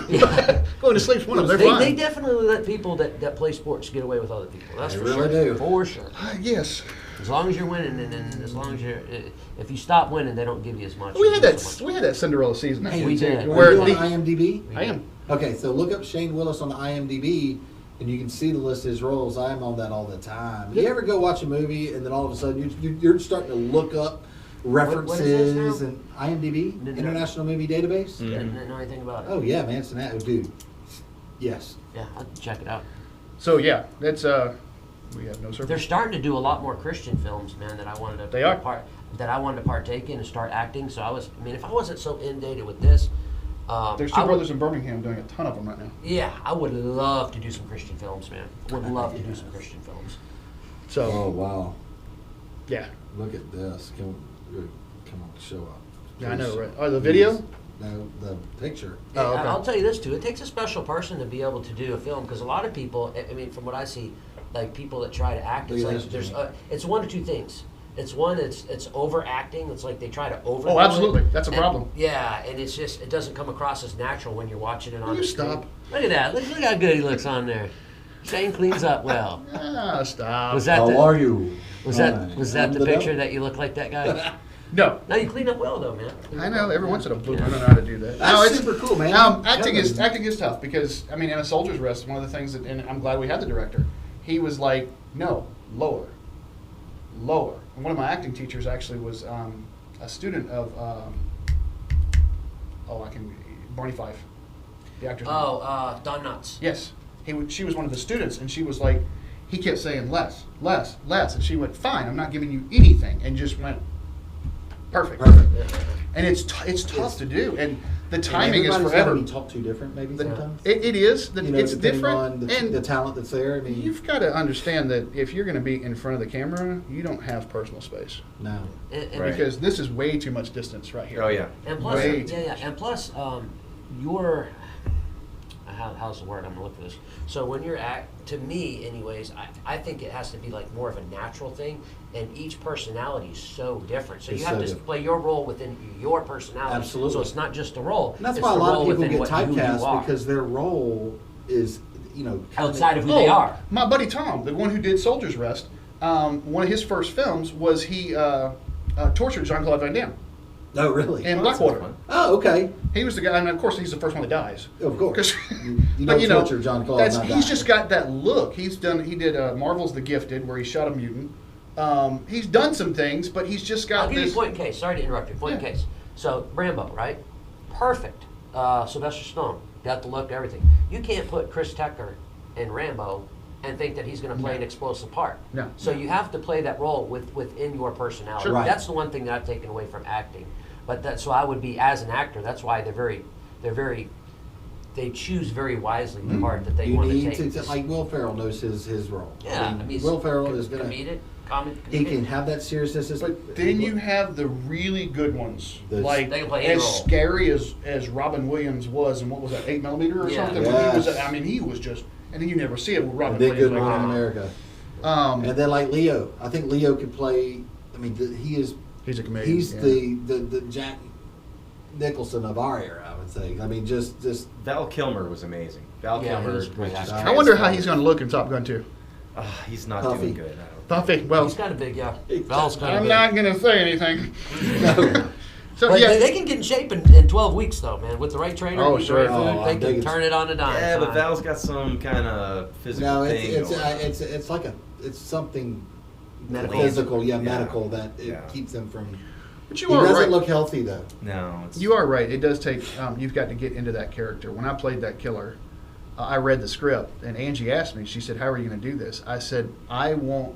Going to sleep's one of them. They, They're fine. they definitely let people that play sports get away with other people. That's They for really sure. do. For sure. Yes. As long as you're winning, and as long as you're, if you stop winning, they don't give you as much. We You had do that. so We much. had that Cinderella season. Hey, We did. Are Where you on the- IMDb? I am. Okay, so look up Shane Willis on the IMDb, and you can see the list of his roles. I am on that all the time. You ever go watch a movie, and then all of a sudden you're starting to look up what is this references now? and IMDb, Didn't know. International Movie Database? Didn't know anything about it. Oh yeah, man, it's an dude. Yes. Yeah, I'll check it out. So yeah, that's we have no service. They're starting to do a lot more Christian films, man. That I wanted to They are. that I wanted to partake in and start acting. So I mean, if I wasn't so inundated with this, There's I two would- brothers in Birmingham doing a ton of them right now. Yeah, I would love to do some Christian films, man. Would love to do some Christian films. So Oh wow, yeah, look at this. Come on, show up. Yeah, I know, Please. right? Oh, the video? No, the picture. Oh, okay. I'll tell you this too. It takes a special person to be able to do a film because a lot of people. I mean, from what I see, like people that try to act, it's Look at like this, there's Jimmy. it's one of two things. It's one, it's overacting. It's like they try to over. Oh, absolutely. That's a And- problem. Yeah, and it's just it doesn't come across as natural when you're watching it on Will the you screen. stop? Look at that. Look how good he looks on there. Shane cleans up well. ah, stop. Was that How the, are you? was Hi, that I'm the the picture devil. that you look like that guy? No, No, you clean up well though, man. I know. Every once in a blue Yeah. moon, I know how to do that. That's No, it's super cool, man. Acting is Kevin. acting is tough because I mean, in A Soldier's Rest, one of the things that, and I'm glad we had the director. He was like, no, lower. And one of my acting teachers actually was a student of Barney Fife, the actor's name. Oh, Don Knotts. Yes, she was one of the students, and she was like, he kept saying less, and she went, fine, I'm not giving you anything, and just went, perfect. And it's tough to do, and the timing is Everybody's forever. gotta be taught too different, maybe sometimes. It is. You know, It's depending different, on and the talent that's there. I mean, you've got to understand that if you're going to be in front of the camera, you don't have personal space no. And, Right. because this is way too much distance right here. Oh yeah. And plus, Way and plus, your how's the word? I'm gonna look for this. So when you're to me, anyways, I think it has to be like more of a natural thing, and each personality is so different. So It's you have so to different. play your role within your personality. Absolutely. So it's not just a role. And that's it's why a the lot role of people within get who you typecast are. because their role is, kind outside of who they are. My buddy Tom, the one who did Soldier's Rest, one of his first films was he tortured Jean-Claude Van Damme Oh, really? in Oh, that sounds Blackwater. fun. Oh, okay. He was the guy, and of course he's the first one that dies. Of course. 'Cause- You but don't torture Jean-Claude that's, Van he's Damme. just got that look. He did Marvel's The Gifted, where he shot a mutant. He's done some things, but he's just got I'll give you this. a point in case. Sorry to interrupt you. Point in Yeah. case. So Rambo, right? Perfect. Sylvester Stallone got the look, everything. You can't put Chris Tucker in Rambo and think that he's going to play an explosive part. No. So you have to play that role within your personality. Sure. Right. That's the one thing that I've taken away from acting. But so I would be, as an actor, that's why they choose very wisely the part that they You want to need take. to, like Will Ferrell knows his role. Yeah, he's Will Ferrell is gonna. comedic. He can have that seriousness. But then you have the really good ones, Those- like They can play any as role. scary as Robin Williams was, and what was that, 8mm or Yeah. something? When he was, Yes. I mean, he was just, and then you never see it with Robin Big Williams. good like one in that. America. Um, And then like Leo, I think Leo could play. I mean, he is. he's a comedian. He's yeah. the Jack Nicholson of our era, I would say. I mean, just Val Kilmer was amazing. Val Yeah, he Kilmer was was great just. actor. I wonder how he's going to look in Top Gun 2. He's not Puffy. doing good. I don't Puffy, well, He's kind of big, yeah. Val's kind of I'm big. not going to say anything. So But yeah, they can get in shape in 12 weeks, though, man. With the right trainer, Oh, with the sure. right food, Oh, they I'm can digging- turn it on a dime. Yeah, but son. Val's got some kind of physical no, thing going. it's like it's something Medical. physical, Yeah. medical that it Yeah. keeps them from. but He you are doesn't right. look healthy though. No, it's, You are right. It does take. You've got to get into that character. When I played that killer, I read the script, and Angie asked me. She said, "How are you going to do this?" I said, "I won't.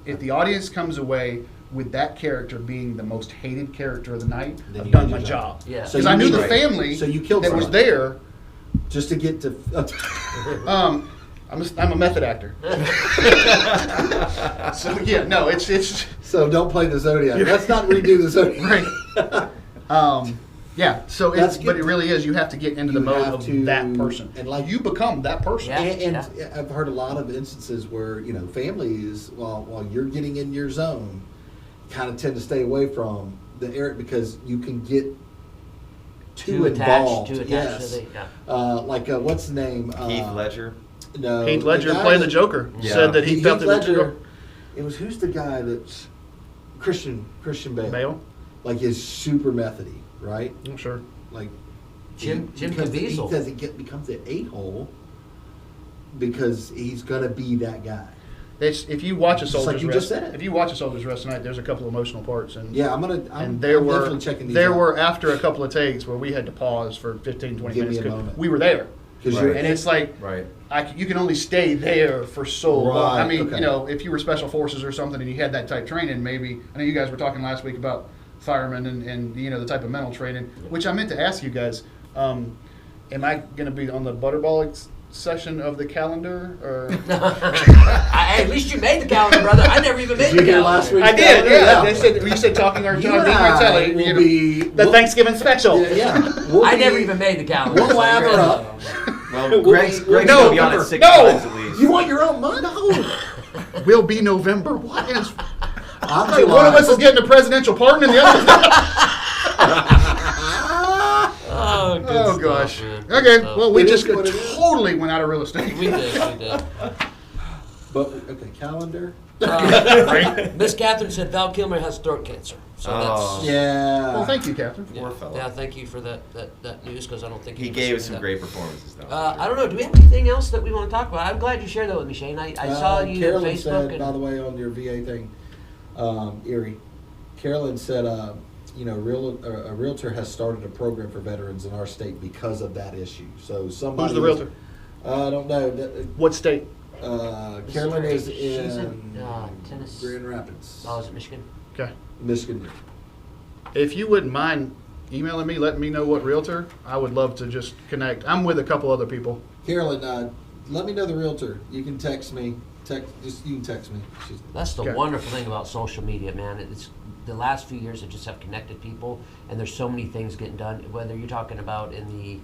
If the audience comes away with that character being the most hated character of the night, Then I've you done did my your job." Yeah. So Because you I knew need- the right. family So you killed that was somebody. there. Just to get to. I'm a method actor. So yeah, no, it's So don't play the Zodiac. Let's not redo the Zodiac. right. Yeah, so That's but good. it really is. You have to get into the You mode have of to- that person, and like- you become that person. Yeah. And I've heard a lot of instances where families, while you're getting in your zone, kind of tend to stay away from the area because you can get too involved. Too attached Yes. to the, yeah. Like what's the name? Heath Ledger. No. Heath Ledger guy playing the that- Joker Yeah. said that he Heath felt it was Ledger. It was who's the guy that's Christian Bale. Bale. Like is super methody, right? I'm sure. Like Jim because Caviezel. He becomes an a-hole because he's gonna be that guy. It's if you watch a Just like Soldier's you Rest. just said. If you watch a Soldier's Rest tonight, there's a couple emotional parts, and Yeah, I'm and there were definitely checking these there out. were after a couple of takes where we had to pause for 15, 20 Give me minutes a 'cause moment. we were there, 'Cause Right. you're- and it's like Right. you can only stay there for so long. I Right, mean, okay. if you were special forces or something and you had that type training, maybe I know you guys were talking last week about firemen and the type of mental training, which I meant to ask you guys. Am I going to be on the butterball session of the calendar or? At least you made the calendar, brother. I never even made Did you the hear calendar. last week? I did. Yeah, they said you said talking our You John and D. I Martelli. will be The Thanksgiving special. Yeah. We'll I be- never even made the calendar. We'll so lather you're- up. Well, Greg's No, gonna be on it 6 no. times at least. You want your own money? No. Will be November. What is? I'm Like, one of us is getting a presidential pardon, and the other. Oh, good Oh stuff, gosh. man. Good Okay. stuff. Well, we It just is what it is. totally went out of real estate. we did. But okay, calendar. Miss Catherine said Val Kilmer has throat cancer. So Oh. that's Yeah. Well, thank you, Captain. yeah, Poor fella. yeah, thank you for that news because I don't think He was gave saying some that. great performances, though. I don't know. Do we have anything else that we want to talk about? I'm glad you shared that with me, Shane. I saw you on Carolyn Facebook. said, and by the way, on your VA thing, Erie. Carolyn said, a realtor has started a program for veterans in our state because of that issue. So somebody. Who's the realtor? I don't know. What state? Carolyn is She's in Tennessee. Grand Rapids, Oh, is it Michigan? Okay. Michigan. If you wouldn't mind emailing me, letting me know what realtor, I would love to just connect. I'm with a couple other people. Carolyn, let me know the realtor. You can text me. You can text me. That's the Okay. wonderful thing about social media, man. It's the last few years that just have connected people, and there's so many things getting done. Whether you're talking about in the,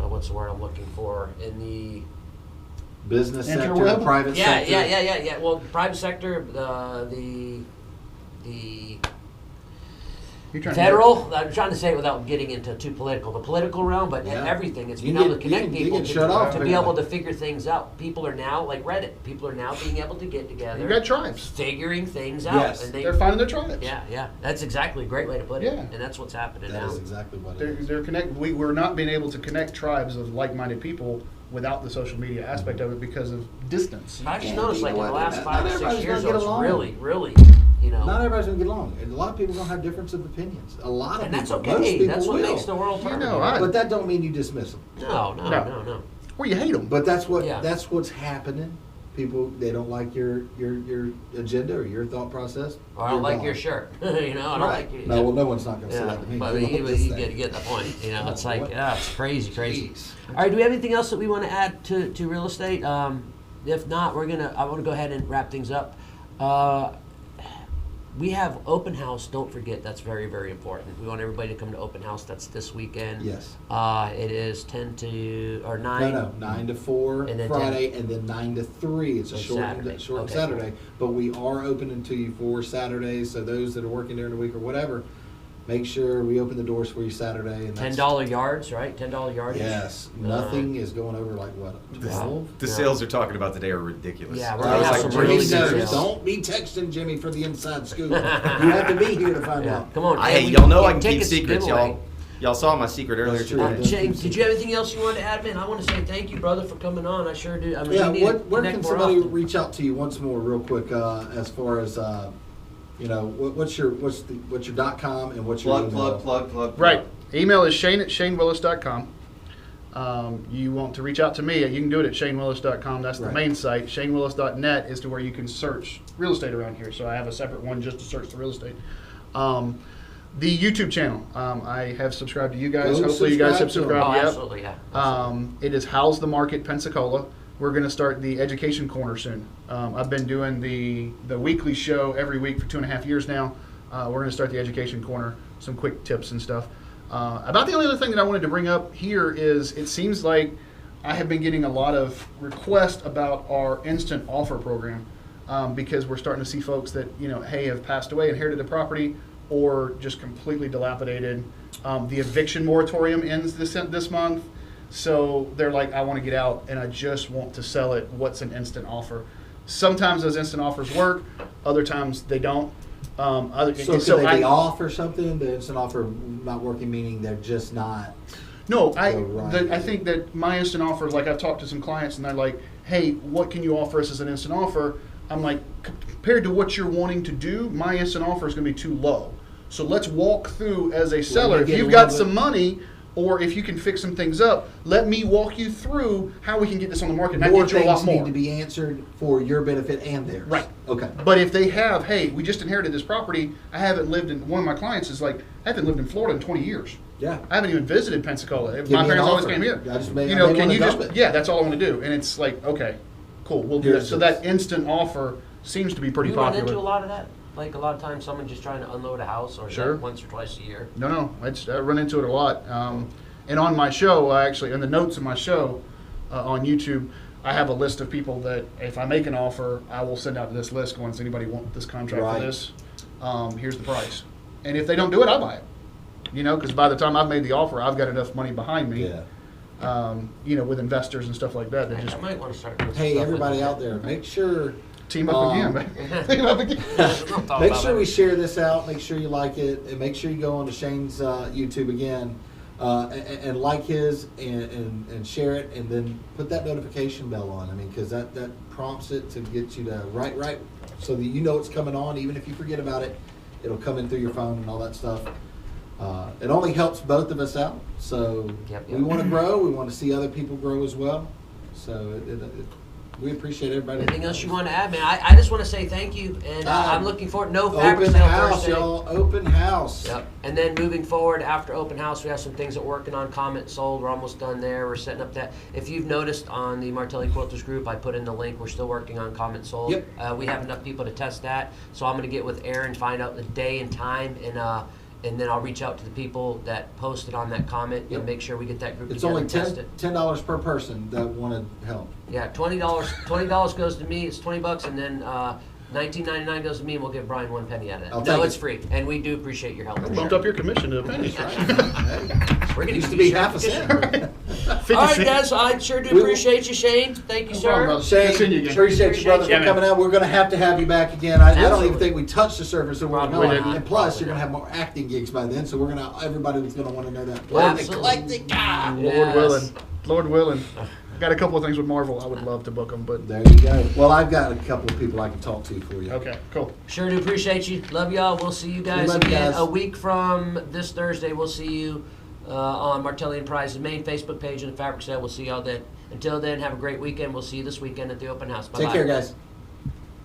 what's the word I'm looking for? In the Business sector, Interweb? private sector. yeah. Well, private sector, the You trying federal. I'm trying to say it without getting into too political. The political realm, but Yeah. everything. It's You being able get- to connect you people get shut off to be everything. able to figure things out. People are now like Reddit. People are now being able to get together. You got tribes. figuring things out. Yes. And They're finding their tribes. Yeah. That's exactly a great way to put it. Yeah. And that's what's happening That now. is exactly what it They're, is. they're connected. We're not being able to connect tribes of like-minded people without the social media aspect of it because of distance. But I just Yeah, noticed, you like, know in the what? last Not 5 or 6 everybody's years, gonna get it's along. really, Not everybody's gonna get along, and a lot of people gonna have difference of opinions. A lot of And that's people, most okay. people That's what will. makes the world You turn. know, But that don't mean you dismiss them. No. or you hate them. But that's Yeah. what's happening. People, they don't like your agenda or your thought process. Or I don't You're like gone. your shirt. I don't like you. No, well, no one's not going to say Yeah, that to me. but I'm you just get saying. the point. It's like, What? it's crazy. Jeez. All right, do we have anything else that we want to add to real estate? If not, I want to go ahead and wrap things up. We have open house. Don't forget, that's very, very important. We want everybody to come to open house. That's this weekend. Yes. It is 9. No, 9 to 4 And then Friday, and then 9 to 3. It's a So shortened Saturday. Okay, Saturday. But we are opening to you for Saturdays. So those that are working during the week or whatever, make sure we open the doors for you Saturday. And that's, $10 yards, right? $10 yardage. Yes. Nothing is going over like what, 12? The sales they're talking about today are ridiculous. Yeah, we're I gonna was have like, some Jimmy really "Jeez." good knows. sales. Don't be texting Jimmy for the inside scoop. You have to be here to find Yeah. out. Come on. Hey, and we y'all know get I can keep tickets to secrets, giveaway. y'all. Y'all saw my secret earlier That's true. today. James, did you have anything else you wanted to add, man? I want to say thank you, brother, for coming on. I sure do. I mean, Yeah, we need to where connect can more somebody often. reach out to you once more, real quick, as far as what's your .com and what's your email? Right. Email is shane@shanewillis.com. You want to reach out to me, you can do it at shanewillis.com. That's the Right. main site. shanewillis.net is to where you can search real estate around here. So I have a separate one just to search the real estate. The YouTube channel, I have subscribed to you guys. Go Hopefully you guys have subscribe to Oh, subscribed. Yep. absolutely, yeah. It is How's the Market Pensacola. We're going to start the education corner soon. I've been doing the weekly show every week for 2.5 years now. We're going to start the education corner, some quick tips and stuff. About the only other thing that I wanted to bring up here is it seems like I have been getting a lot of requests about our instant offer program because we're starting to see folks that, hey, have passed away, inherited a property, or just completely dilapidated. The eviction moratorium ends this month. So they're like, I want to get out and I just want to sell it. What's an instant offer? Sometimes those instant offers work. Other times they don't. So could they be off or something? The instant offer not working, meaning they're just not. No, right. I think that my instant offer, like I've talked to some clients and they're like, hey, what can you offer us as an instant offer? I'm like, compared to what you're wanting to do, my instant offer is going to be too low. So let's walk through as a seller. If get a you've little got some money, or if you can fix some things up, let me walk you through how we can get this on the market. And I More get you a lot things need more. to be answered for your benefit and theirs. Right. Okay. But if they have, hey, we just inherited this property. I haven't lived in. One of my clients is like, I haven't lived in Florida in 20 years. Yeah. I haven't even visited Pensacola. Give My me an parents always offer. came here. I just may- you I know, may can wanna you dump just? it. Yeah, that's all I want to do. And it's like, okay, cool, we'll do Here's that. So this. that instant offer seems to be pretty you run popular. into a lot of that? Like a lot of times someone just trying to unload a house, or is Sure. that once or twice a year? No, I run into it a lot. And on my show, in the notes of my show on YouTube, I have a list of people that if I make an offer, I will send out to this list going, does anybody want this contract Right. for this? Here's the price. And if they don't do it, I'll buy it. Because by the time I've made the offer, I've got enough money behind me. Yeah. With investors and stuff like that. That I just might want to start doing some Hey, stuff everybody with out there, make sure. team up again, man. Team up again. We'll talk Make about sure it. we share this out. Make sure you like it, and make sure you go on to Shane's YouTube again, and like his, and share it, and then put that notification bell on. I mean, because that prompts it to get you to right, so that you know it's coming on. Even if you forget about it, it'll come in through your phone and all that stuff. It only helps both of us out. So Yep. we want to grow. We want to see other people grow as well. So we appreciate everybody. Anything else you want to add, man? I just want to say thank you, and I'm looking forward. No fabric Open sale house, Thursday. y'all. Open house. Yep. And then moving forward after open house, we have some things that we're working on. Comment sold. We're almost done there. We're setting up that. If you've noticed on the Martelli Quilters group, I put in the link. We're still working on comment sold. Yep. We have enough people to test that. So I'm going to get with Aaron, find out the day and time, and then I'll reach out to the people that posted on that comment Yep. and make sure we get that group It's together only and test it. $10 per person that want to help. Yeah, $20 goes to me. It's $20, and then $19.99 goes to me, and we'll give Brian 1 penny out of that. I'll No, take it's it. free, and we do appreciate your help. for Bumped sure. up your commission to a penny. We're gonna Used to give be you half a certification. cent. 50 All right, cents. guys. I sure do We'll- appreciate you, Shane. Thank you, No sir. problem, brother. Shane, Good seeing you again. appreciate you, brother, Appreciate for you. coming out. We're going to have you back again. I don't even Absolutely. think we touched the surface of where we're Probably going. not. And plus, Probably you're going to not. have more acting gigs by then, so everybody's going to want to know that. Well, I'm absolutely. eclectic guy. Lord Yes. willing. Lord willing. Got a couple of things with Marvel. I would love to book them, but There you go. Well, I've got a couple of people I can talk to for you. okay, cool. Sure do appreciate you. Love y'all. We'll see you guys Love you again guys. a week from this Thursday. We'll see you on Martelli and Price's main Facebook page and the fabric sale. We'll see y'all then. Until then, have a great weekend. We'll see you this weekend at the open house. Bye-bye. Take care, guys.